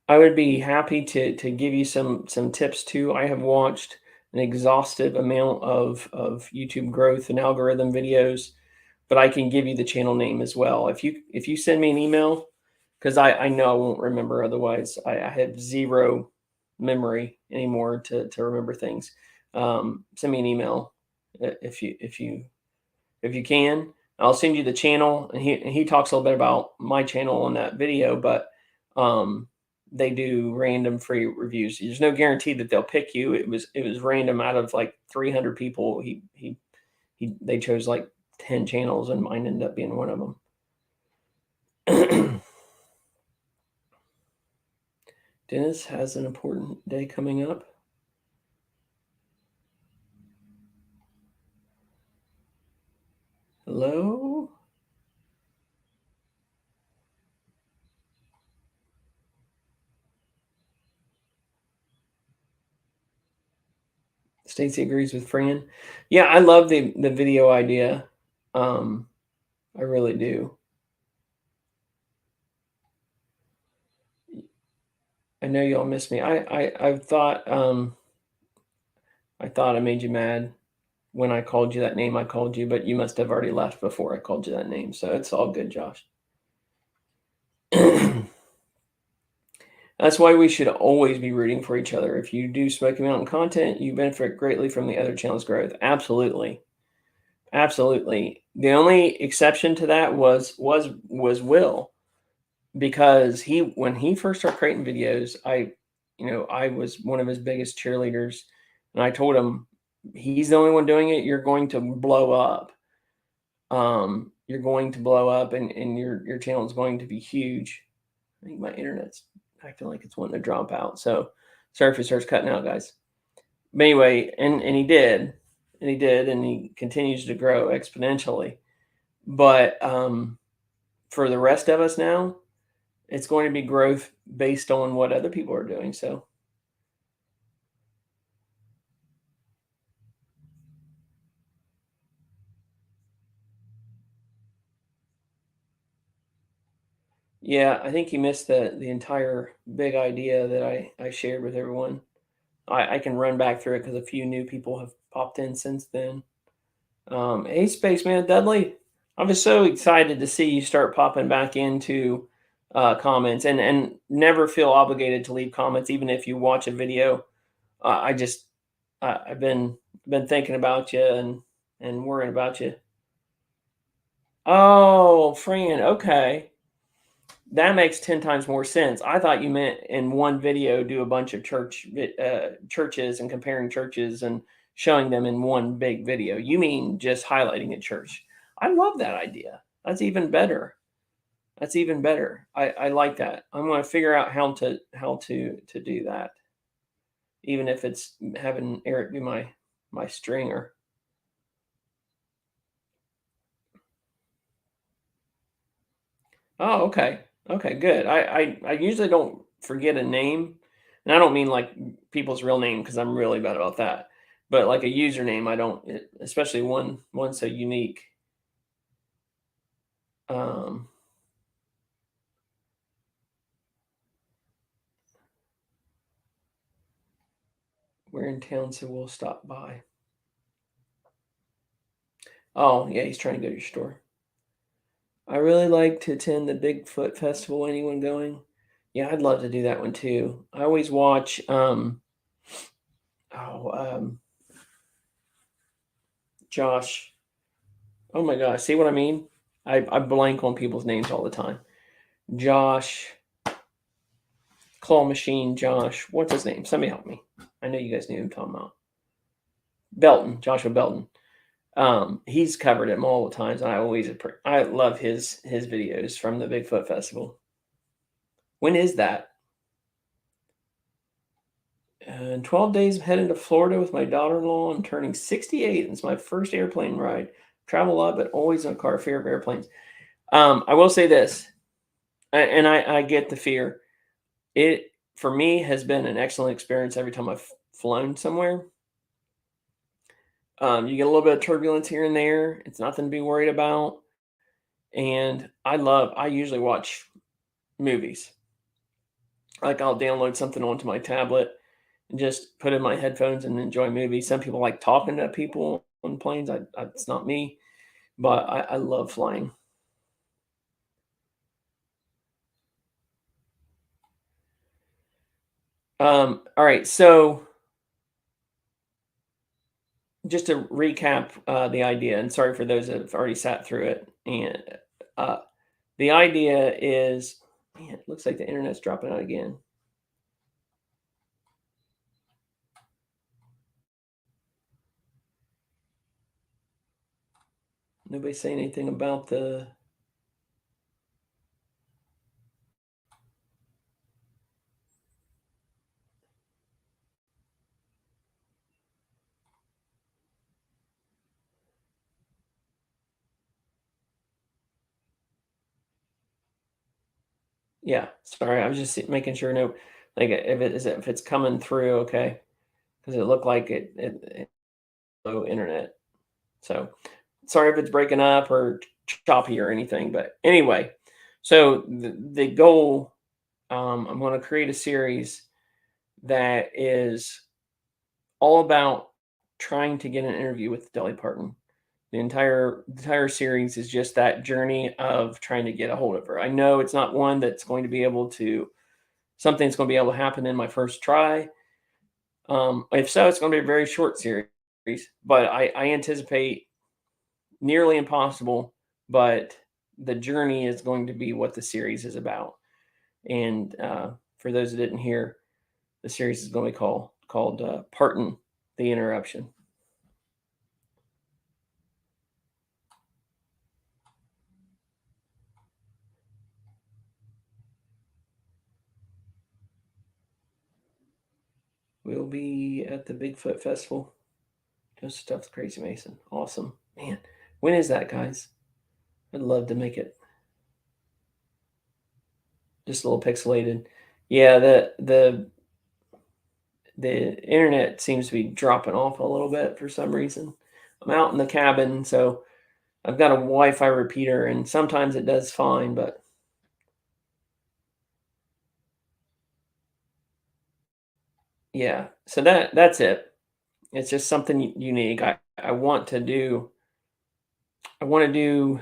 I would be happy to give you some tips too. I have watched an exhaustive amount of YouTube growth and algorithm videos, but I can give you the channel name as well. If you send me an email, because I know I won't remember otherwise. I have zero memory anymore to remember things. Send me an email if you can. I'll send you the channel, and he talks a little bit about my channel on that video, but they do random free reviews. There's no guarantee that they'll pick you. It was random out of like 300 people. They chose like 10 channels, and mine ended up being one of them. Dennis has an important day coming up. Hello? Stacy agrees with Fran. Yeah, I love the video idea. I really do. I know y'all miss me. I thought I made you mad when I called you that name. I called you, but you must have already left before I called you that name. So it's all good, Josh. That's why we should always be rooting for each other. If you do Smoky Mountain content, you benefit greatly from the other channel's growth. Absolutely. Absolutely. The only exception to that was Will, because when he first started creating videos, I was one of his biggest cheerleaders, and I told him, he's the only one doing it. You're going to blow up. You're going to blow up, and your channel is going to be huge. I think my internet's acting like it's wanting to drop out. So sorry if it starts cutting out, guys. But anyway, and he did, and he continues to grow exponentially. But for the rest of us now, it's going to be growth based on what other people are doing. So yeah, I think you missed the entire big idea that I shared with everyone. I can run back through it because a few new people have popped in since then. Hey, Spaceman Dudley, I was so excited to see you start popping back into comments, and never feel obligated to leave comments, even if you watch a video. I just I've been thinking about you and worrying about you. Oh, Fran, okay. That makes 10 times more sense. I thought you meant in one video do a bunch of churches and comparing churches and showing them in one big video. You mean just highlighting a church. I love that idea. That's even better. That's even better. I like that. I'm going to figure out how to do that, even if it's having Eric be my stringer. Oh, okay. Okay, good. I usually don't forget a name, and I don't mean like people's real name because I'm really bad about that. But like a username, I don't, especially one so unique. Um, we're in town, so we'll stop by. Oh, yeah, he's trying to go to your store. I really like to attend the Bigfoot Festival. Anyone going? Yeah, I'd love to do that one too. I always watch oh Josh. Oh my gosh, see what I mean? I blank on people's names all the time. Josh, Claw Machine, Josh. What's his name? Somebody help me. I know you guys knew who I'm talking about. Belton, Joshua Belton. He's covered him all the times. I love his videos from the Bigfoot Festival. When is that? In 12 days, I'm heading to Florida with my daughter-in-law. I'm turning 68. It's my first airplane ride. Travel a lot, but always in a car. Fear of airplanes. I will say this, and I get the fear. It, for me, has been an excellent experience every time I've flown somewhere. You get a little bit of turbulence here and there. It's nothing to be worried about. And I usually watch movies. Like I'll download something onto my tablet and just put in my headphones and enjoy movies. Some people like talking to people on planes. It's not me, but I love flying. All right. So just to recap the idea, and sorry for those that have already sat through it. And uh, the idea is, man, it looks like the internet's dropping out again. Nobody saying anything about the Yeah, sorry, I was just making sure no, like if it's coming through, okay, because it looked like it low internet. So sorry if it's breaking up or choppy or anything, but anyway, so the goal, I'm going to create a series that is all about trying to get an interview with Dolly Parton. The entire series is just that journey of trying to get a hold of her. I know it's not one that's going to be able to something that's going to be able to happen in my first try. If so, it's going to be a very short series, but I anticipate nearly impossible. But the journey is going to be what the series is about. And for those that didn't hear, the series is going to be called Parton, the Interruption. We'll be at the Bigfoot Festival. Just stuff the Crazy Mason. Awesome. Man, when is that, guys? I'd love to make it just a little pixelated. Yeah, the internet seems to be dropping off a little bit for some reason. I'm out in the cabin, so I've got a Wi-Fi repeater, and sometimes it does fine, but yeah. So that's it. It's just something unique. I want to do. I want to do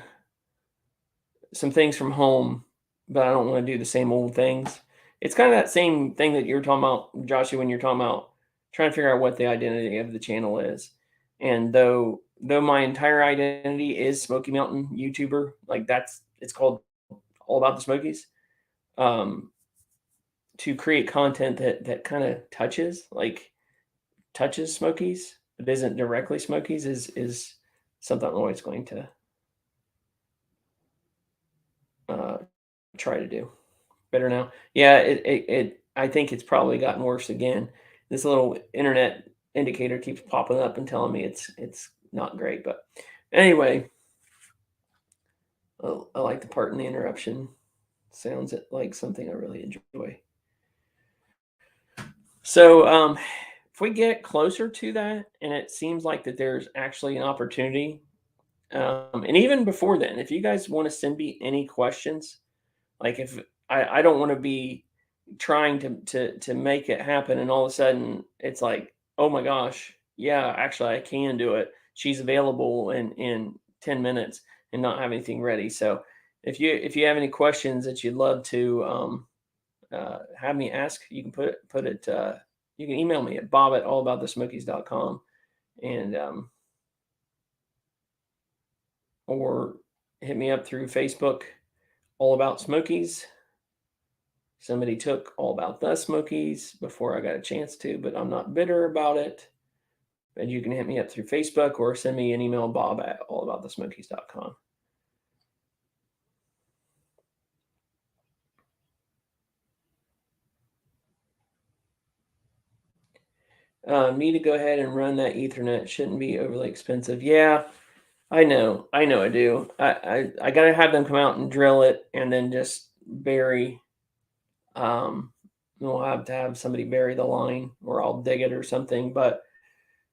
some things from home, but I don't want to do the same old things. It's kind of that same thing that you're talking about, Joshua, when you're talking about trying to figure out what the identity of the channel is. And though my entire identity is Smoky Mountain YouTuber, like that's it's called All About the Smokies. Um, to create content that kind of touches Smokies, but isn't directly Smokies is something I'm always going to uh, try to do. Better now. Yeah, I think it's probably gotten worse again. This little internet indicator keeps popping up and telling me it's not great. But anyway, I like the part in the interruption. Sounds like something I really enjoy. So if we get closer to that, and it seems like that there's actually an opportunity, and even before then, if you guys want to send me any questions, like if I don't want to be trying to make it happen and all of a sudden it's like, oh my gosh, yeah, actually I can do it. She's available in 10 minutes and not have anything ready. So if you have any questions that you'd love to have me ask, you can put it you can email me at bob@allaboutthesmokies.com and or hit me up through Facebook, All About Smokies. Somebody took All About the Smokies before I got a chance to, but I'm not bitter about it. And you can hit me up through Facebook or send me an email, bob@allaboutthesmokies.com. Me to go ahead and run that Ethernet shouldn't be overly expensive. Yeah, I know. I know I do. I got to have them come out and drill it and then just bury. Um, we'll have to have somebody bury the line or I'll dig it or something. But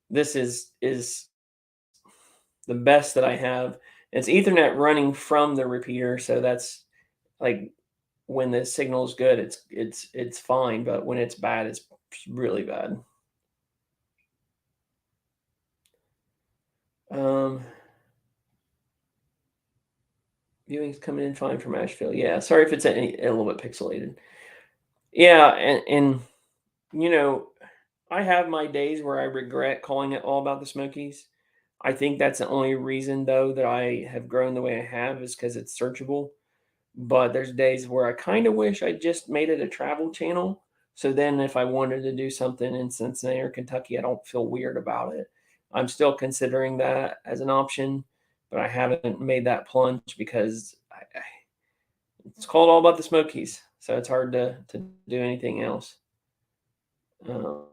this is the best that I have. It's Ethernet running from the repeater, so that's like when the signal is good, it's fine, but when it's bad, it's really bad. Um, Viewing's coming in fine from Asheville. Yeah, sorry if it's a little bit pixelated. Yeah, and you know, I have my days where I regret calling it All About the Smokies. I think that's the only reason though that I have grown the way I have is because it's searchable. But there's days where I kind of wish I just made it a travel channel. So then if I wanted to do something in Cincinnati or Kentucky, I don't feel weird about it. I'm still considering that as an option, but I haven't made that plunge because it's called All About the Smokies. So it's hard to do anything else. Um,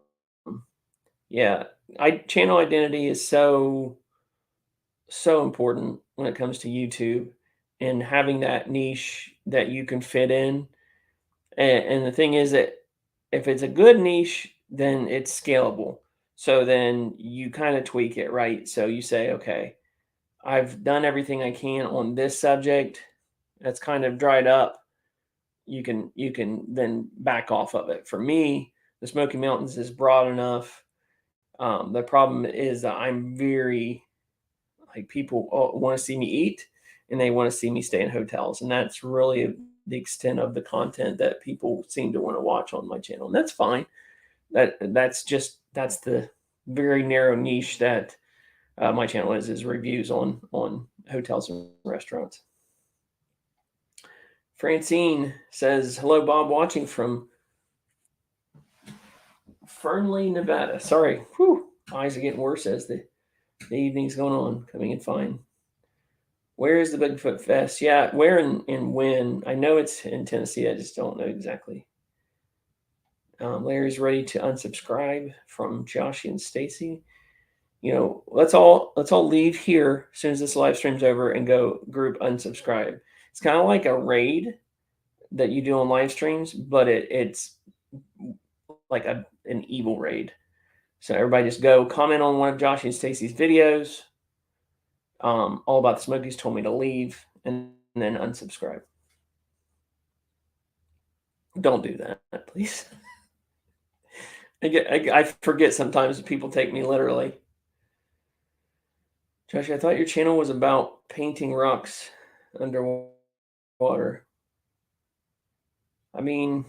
yeah, channel identity is so important when it comes to YouTube and having that niche that you can fit in. And the thing is that if it's a good niche, then it's scalable. So then you kind of tweak it, right? So you say, okay, I've done everything I can on this subject. That's kind of dried up. You can then back off of it. For me, the Smoky Mountains is broad enough. The problem is that I'm very like people want to see me eat, and they want to see me stay in hotels, and that's really the extent of the content that people seem to want to watch on my channel, and that's fine. That's the very narrow niche that my channel is reviews on hotels and restaurants. Francine says, "Hello, Bob, watching from Fernley, Nevada." Sorry, whew, eyes are getting worse as the evening's going on. Coming in fine. Where is the Bigfoot Fest? Yeah, where and when? I know it's in Tennessee. I just don't know exactly. Larry's ready to unsubscribe from Joshy and Stacy. Let's all leave here as soon as this live stream's over and go group unsubscribe. It's kind of like a raid that you do on live streams, but it's like an evil raid. So everybody just go comment on one of Joshy and Stacy's videos. All about the Smokies told me to leave and then unsubscribe. Don't do that, please. I forget sometimes that people take me literally. Josh, I thought your channel was about painting rocks underwater. I mean,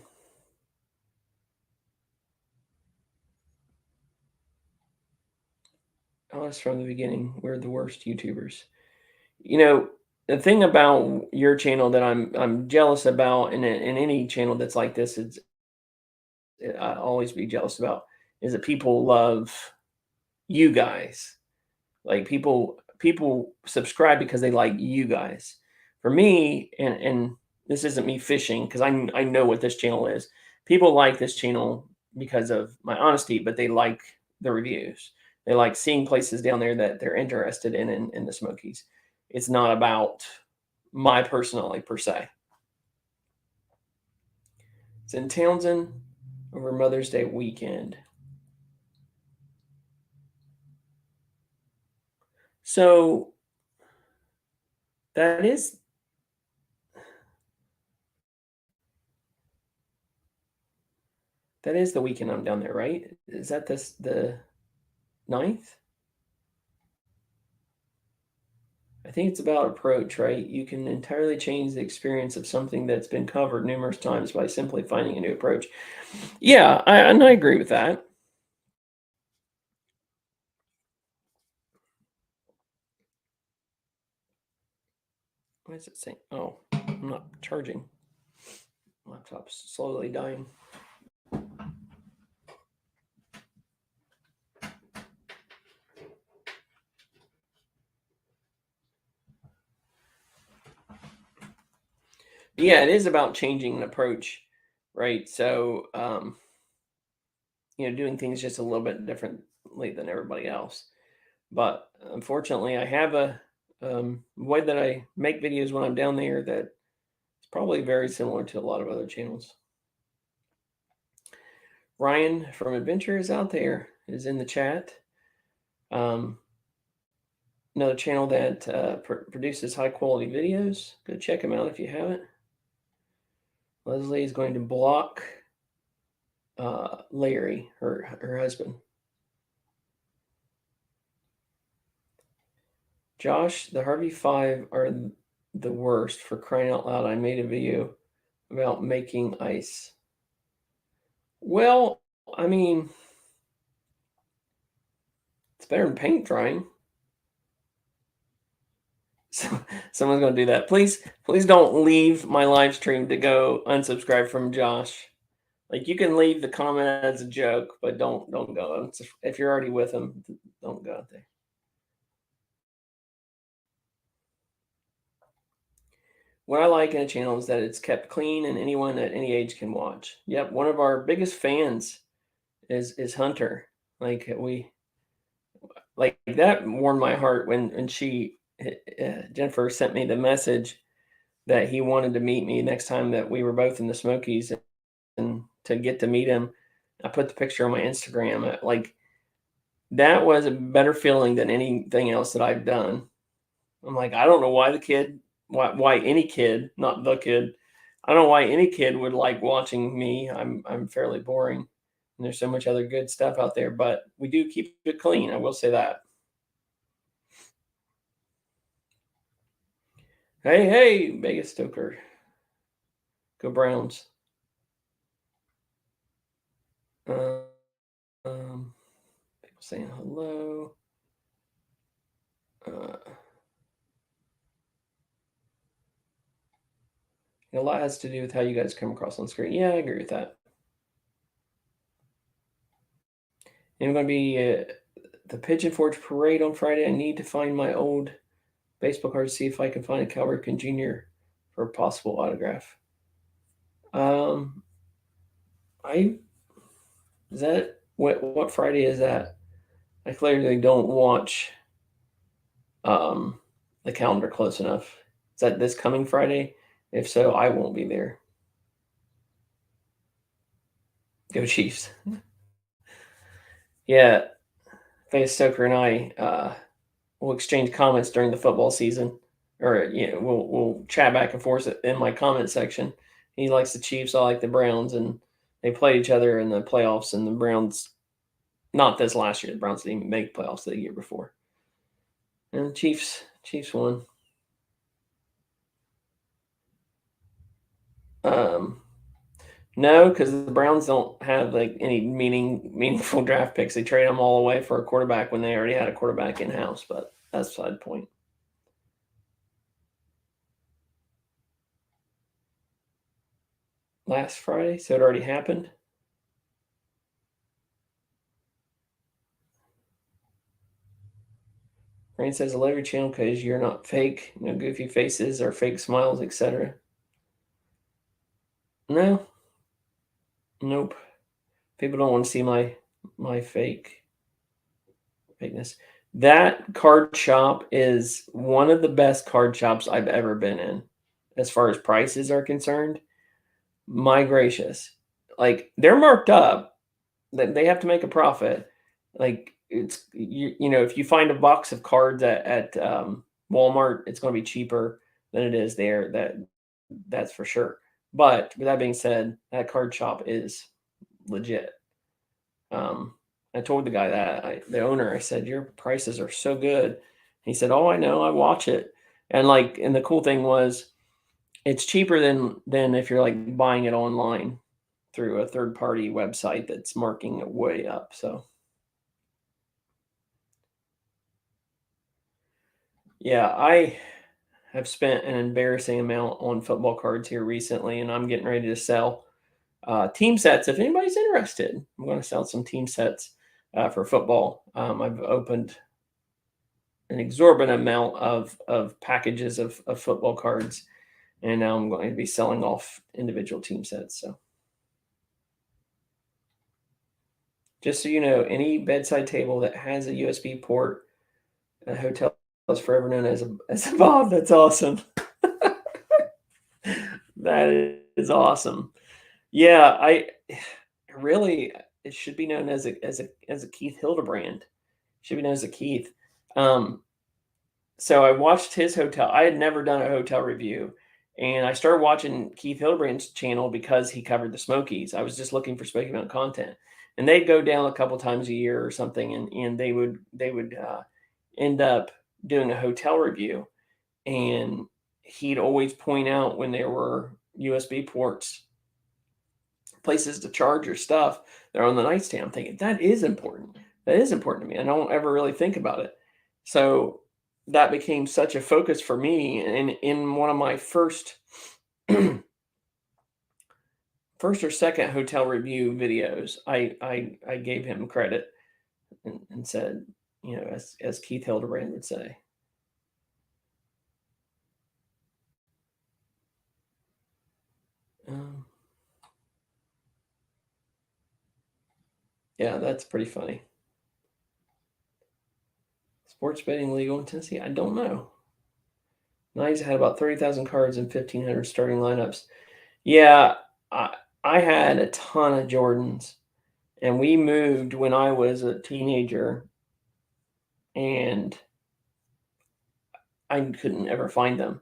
us from the beginning, we're the worst YouTubers. The thing about your channel that I'm jealous about, and in any channel that's like this, I always be jealous about, is that people love you guys. Like people subscribe because they like you guys. For me, and this isn't me fishing because I know what this channel is. People like this channel because of my honesty, but they like the reviews. They like seeing places down there that they're interested in the Smokies. It's not about my personality per se. It's in Townsend over Mother's Day weekend. So that is the weekend I'm down there, right? Is that the 9th? I think it's about approach, right? You can entirely change the experience of something that's been covered numerous times by simply finding a new approach. Yeah, and I agree with that. What is it saying? Oh, I'm not charging. Laptop's slowly dying. Yeah, it is about changing an approach, right? So, doing things just a little bit differently than everybody else. But unfortunately, I have a way that I make videos when I'm down there that is probably very similar to a lot of other channels. Ryan from Adventure is out there, is in the chat. Another channel that produces high quality videos. Go check him out if you haven't. Leslie is going to block Larry, her husband. Josh, the Harvey Five are the worst, for crying out loud. I made a video about making ice. Well, I mean, it's better than paint drying. So someone's going to do that. Please don't leave my live stream to go unsubscribe from Josh. Like, you can leave the comment as a joke, but don't go. If you're already with him, don't go out there. What I like in a channel is that it's kept clean and anyone at any age can watch. Yep, one of our biggest fans is Hunter. Like that warmed my heart when she Jennifer sent me the message that he wanted to meet me next time that we were both in the Smokies, to get to meet him. I put the picture on my Instagram. Like that was a better feeling than anything else that I've done. I'm like, I don't know why any kid, not the kid, I don't know why any kid would like watching me. I'm fairly boring, and there's so much other good stuff out there. But we do keep it clean. I will say that. Hey, hey, Vegas Stoker, go Browns. Uh, um, people saying hello. Uh, a lot has to do with how you guys come across on screen. Yeah, I agree with that. And I'm going to be the Pigeon Forge Parade on Friday. I need to find my old baseball card to see if I can find a Cal Ripken Jr. for a possible autograph. Um, I is that what Friday is that? I clearly don't watch um the calendar close enough. Is that this coming Friday? If so, I won't be there. Go Chiefs. Yeah, Face Stoker and I will exchange comments during the football season, or we'll chat back and forth in my comment section. He likes the Chiefs, I like the Browns, and they played each other in the playoffs. And the Browns, not this last year, the Browns didn't even make playoffs the year before, and the Chiefs won. Um, no, because the Browns don't have like any meaningful draft picks. They trade them all away for a quarterback when they already had a quarterback in house. But that's beside the point. Last Friday, so it already happened. Rain says, I love your channel because you're not fake. No goofy faces or fake smiles, etc. No, nope. People don't want to see my fakeness. That card shop is one of the best card shops I've ever been in, as far as prices are concerned. My gracious, like they're marked up. That they have to make a profit. Like it's if you find a box of cards at Walmart, it's going to be cheaper than it is there. That's for sure. But with that being said, that card shop is legit. Um, I told the guy the owner, I said, your prices are so good. He said, oh, I know, I watch it. And the cool thing was it's cheaper than if you're like buying it online through a third party website that's marking it way up. So yeah, I have spent an embarrassing amount on football cards here recently, and I'm getting ready to sell team sets. If anybody's interested, I'm going to sell some team sets for football. I've opened an exorbitant amount of packages of football cards, and now I'm going to be selling off individual team sets. So, just so you know, any bedside table that has a USB port, a hotel is forever known as a Bob. That's awesome. That is awesome. Yeah, I really it should be known as a Keith Hildebrand. Should be known as a Keith. Um, so I watched his hotel. I had never done a hotel review, and I started watching Keith Hildebrand's channel because he covered the Smokies. I was just looking for Smoky Mountain content, and they'd go down a couple times a year or something, and they would end up doing a hotel review, and he'd always point out when there were USB ports, places to charge your stuff. They're on the nightstand. I'm thinking that is important. That is important to me. I don't ever really think about it. So that became such a focus for me. And in one of my first first or second hotel review videos, I gave him credit and said, as Keith Hildebrand would say. Um, yeah, that's pretty funny. Sports betting legal in Tennessee? I don't know. Knights had about 30,000 cards and 1,500 starting lineups. Yeah, I had a ton of Jordans, and we moved when I was a teenager, and I couldn't ever find them.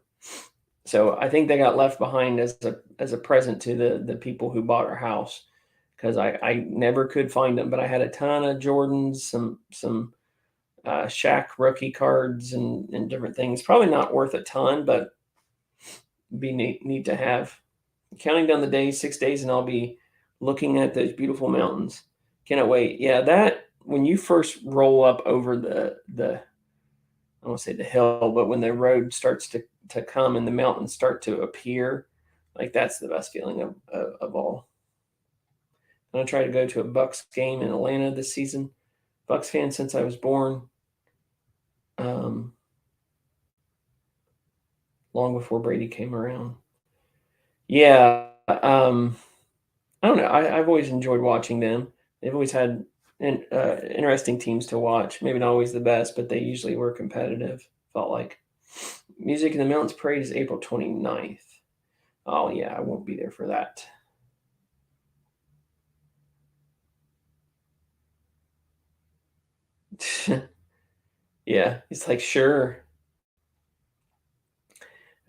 So I think they got left behind as a present to the people who bought our house because I never could find them. But I had a ton of Jordans, some Shaq rookie cards, and different things. Probably not worth a ton, but be neat to have. Counting down the days, 6 days, and I'll be looking at those beautiful mountains. Cannot wait. Yeah, that when you first roll up over the I won't say the hill, but when the road starts to come and the mountains start to appear, like that's the best feeling of all. I'm gonna try to go to a Bucks game in Atlanta this season. Bucks fan since I was born. Um, long before Brady came around. Yeah, I don't know. I've always enjoyed watching them. They've always had interesting teams to watch. Maybe not always the best, but they usually were competitive. Felt like Music in the Mountains Parade is April 29th. Oh yeah, I won't be there for that. Yeah, it's like sure.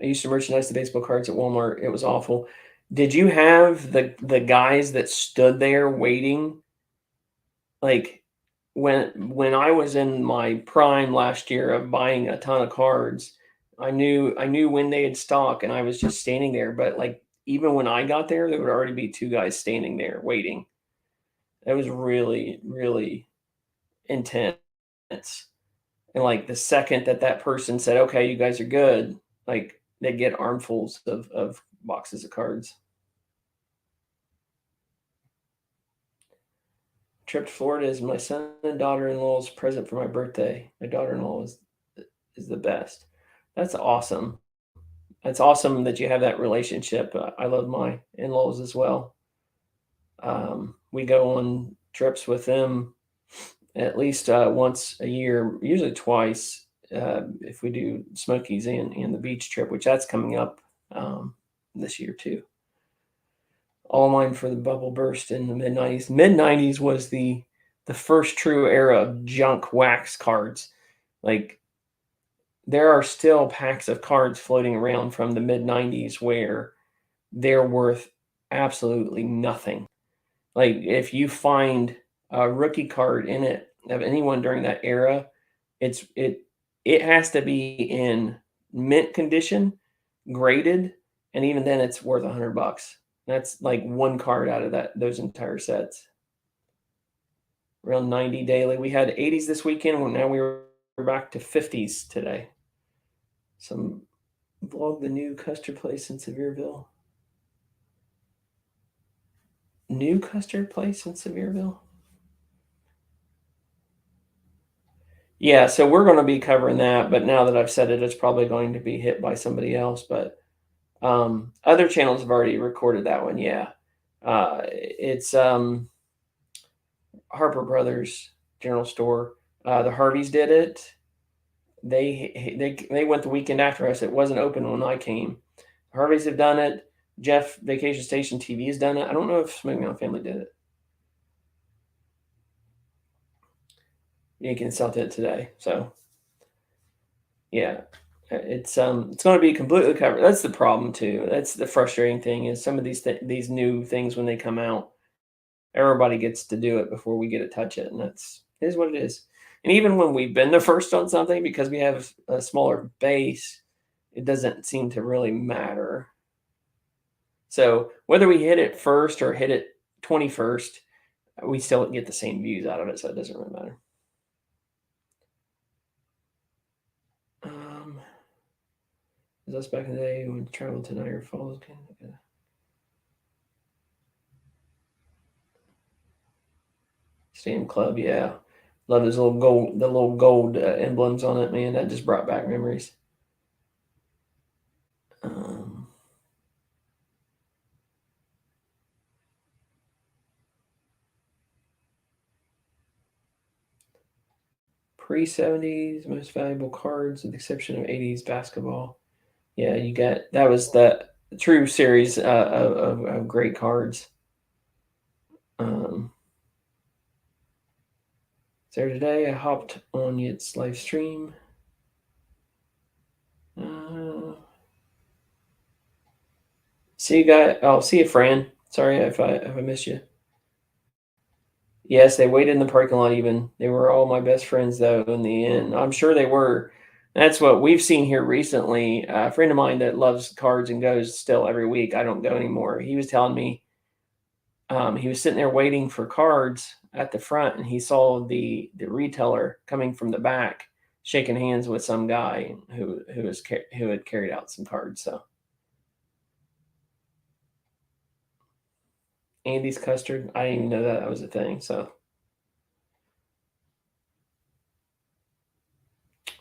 I used to merchandise the baseball cards at Walmart. It was awful. Did you have the guys that stood there waiting? Like when I was in my prime last year of buying a ton of cards, I knew when they had stock and I was just standing there. But like even when I got there, there would already be two guys standing there waiting. It was really, really intense. And like the second that person said, "Okay, you guys are good," like they get armfuls of boxes of cards. Trip to Florida is my son and daughter-in-law's present for my birthday. My daughter-in-law is the best. That's awesome. That's awesome that you have that relationship. I love my in-laws as well. We go on trips with them at least once a year, usually twice, if we do Smokies and the beach trip, which that's coming up this year too. All mine for the bubble burst in the mid '90s. Mid '90s was the first true era of junk wax cards. Like there are still packs of cards floating around from the mid '90s where they're worth absolutely nothing. Like if you find a rookie card in it of anyone during that era, it's it has to be in mint condition, graded, and even then it's worth $100. That's like one card out of that those entire sets. Around 90 daily. We had 80s this weekend. Well, now we're back to 50s today. Some vlog the new custard place in Sevierville. New custard place in Sevierville? Yeah, so we're going to be covering that, but now that I've said it, it's probably going to be hit by somebody else. But other channels have already recorded that one. Yeah, it's Harper Brothers General Store. The Harveys did it. They went the weekend after us. It wasn't open when I came. The Harveys have done it. Jeff Vacation Station TV has done it. I don't know if Smoky Mountain Family did it. You can sell it today. So yeah, it's going to be completely covered. That's the problem too. That's the frustrating thing is some of these new things when they come out, everybody gets to do it before we get to touch it, and that's it is what it is. And even when we've been the first on something, because we have a smaller base, it doesn't seem to really matter. So whether we hit it first or hit it 21st, we still get the same views out of it, so it doesn't really matter. Um, is us back in the day when traveled to Niagara Falls? Okay. Stadium Club, yeah. Love those little gold emblems on it, man. That just brought back memories. Um, Pre 70s, most valuable cards, with the exception of 80s basketball. Yeah, you got that was the true series of great cards. So today I hopped on its live stream. See you guys. Oh, see you, Fran. Sorry if I missed you. Yes, they waited in the parking lot even. They were all my best friends, though, in the end. I'm sure they were. That's what we've seen here recently. A friend of mine that loves cards and goes still every week. I don't go anymore. He was telling me he was sitting there waiting for cards at the front, and he saw the retailer coming from the back, shaking hands with some guy who had carried out some cards. So Andy's custard, I didn't even know that was a thing. So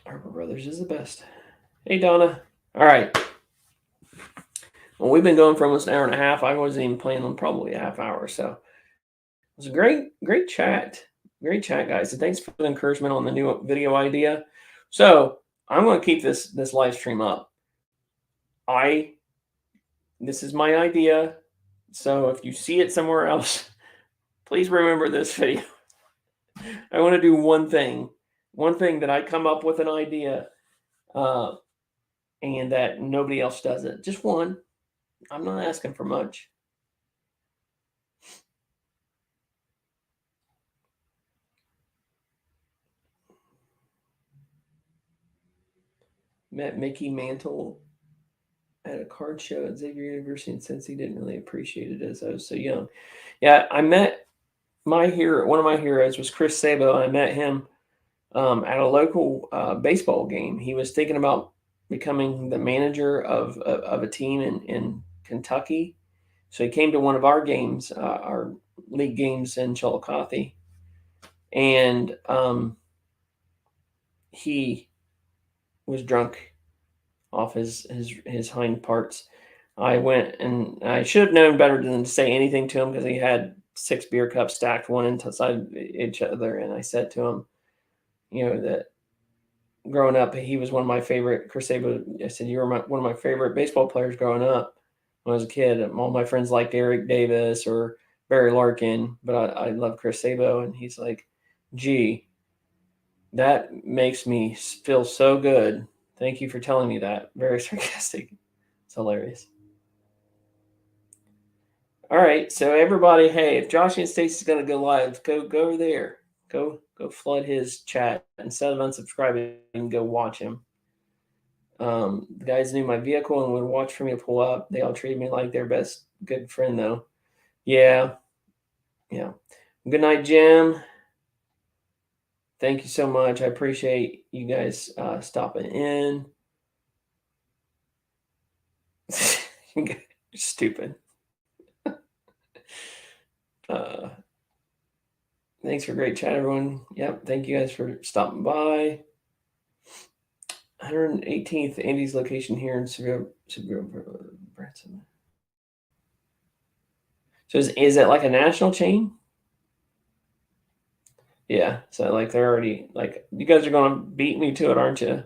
Harper Brothers is the best. Hey, Donna. All right. Well, we've been going for almost an hour and a half. I wasn't even planning on probably a half hour. So it was a great chat. Great chat, guys. And thanks for the encouragement on the new video idea. So I'm going to keep this live stream up. This is my idea. So if you see it somewhere else, please remember this video. I want to do one thing that I come up with an idea, and that nobody else does it. Just one. I'm not asking for much. Met Mickey Mantle at a card show at Xavier University, and since he didn't really appreciate it as I was so young. Yeah, I met one of my heroes was Chris Sabo. I met him at a local baseball game. He was thinking about becoming the manager of a team in Kentucky. So he came to one of our games, our league games in Chillicothe, and he was drunk off his hind parts. I went and I should have known better than to say anything to him because he had 6 beer cups stacked one inside each other. And I said to him, that growing up, he was one of my favorite. Chris Sabo, I said, you were one of my favorite baseball players growing up when I was a kid. All my friends liked Eric Davis or Barry Larkin, but I love Chris Sabo. And he's like, gee, that makes me feel so good. Thank you for telling me that. Very sarcastic. It's hilarious. All right, so everybody, hey, if Josh and Stacey's gonna go live, go over there. Go flood his chat instead of unsubscribing and go watch him. The guys knew my vehicle and would watch for me to pull up. They all treated me like their best good friend, though. Yeah. Good night, Jim. Thank you so much. I appreciate you guys stopping in. You're stupid. Thanks for great chat, everyone. Yep, thank you guys for stopping by. 118th Andy's location here in Seville, Branson. So is it like a national chain? Yeah, so like they're already like you guys are gonna beat me to it, aren't you?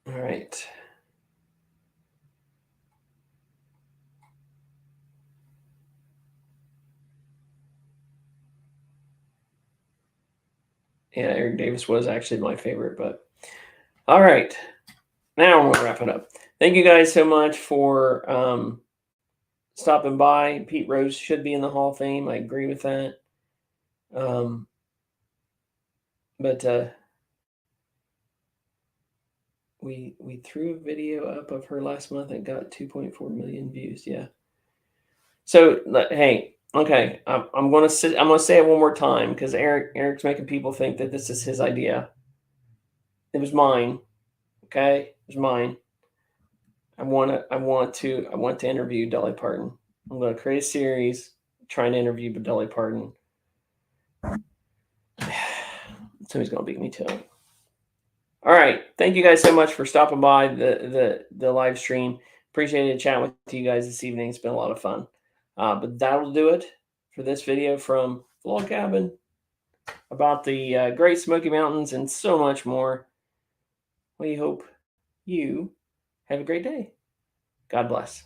All right. Yeah, Eric Davis was actually my favorite, but all right. Now I'm gonna wrap it up. Thank you guys so much for stopping by. Pete Rose should be in the Hall of Fame. I agree with that. But we threw a video up of her last month and got 2.4 million views. Yeah. So hey, okay, I'm gonna say it one more time because Eric's making people think that this is his idea. It was mine. Okay, it was mine. I want to interview Dolly Parton. I'm going to create a series trying to interview Dolly Parton. Somebody's going to beat me to it. All right. Thank you guys so much for stopping by the live stream. Appreciated chatting with you guys this evening. It's been a lot of fun. But that'll do it for this video from the Log Cabin about the Great Smoky Mountains and so much more. We hope you Have a great day. God bless.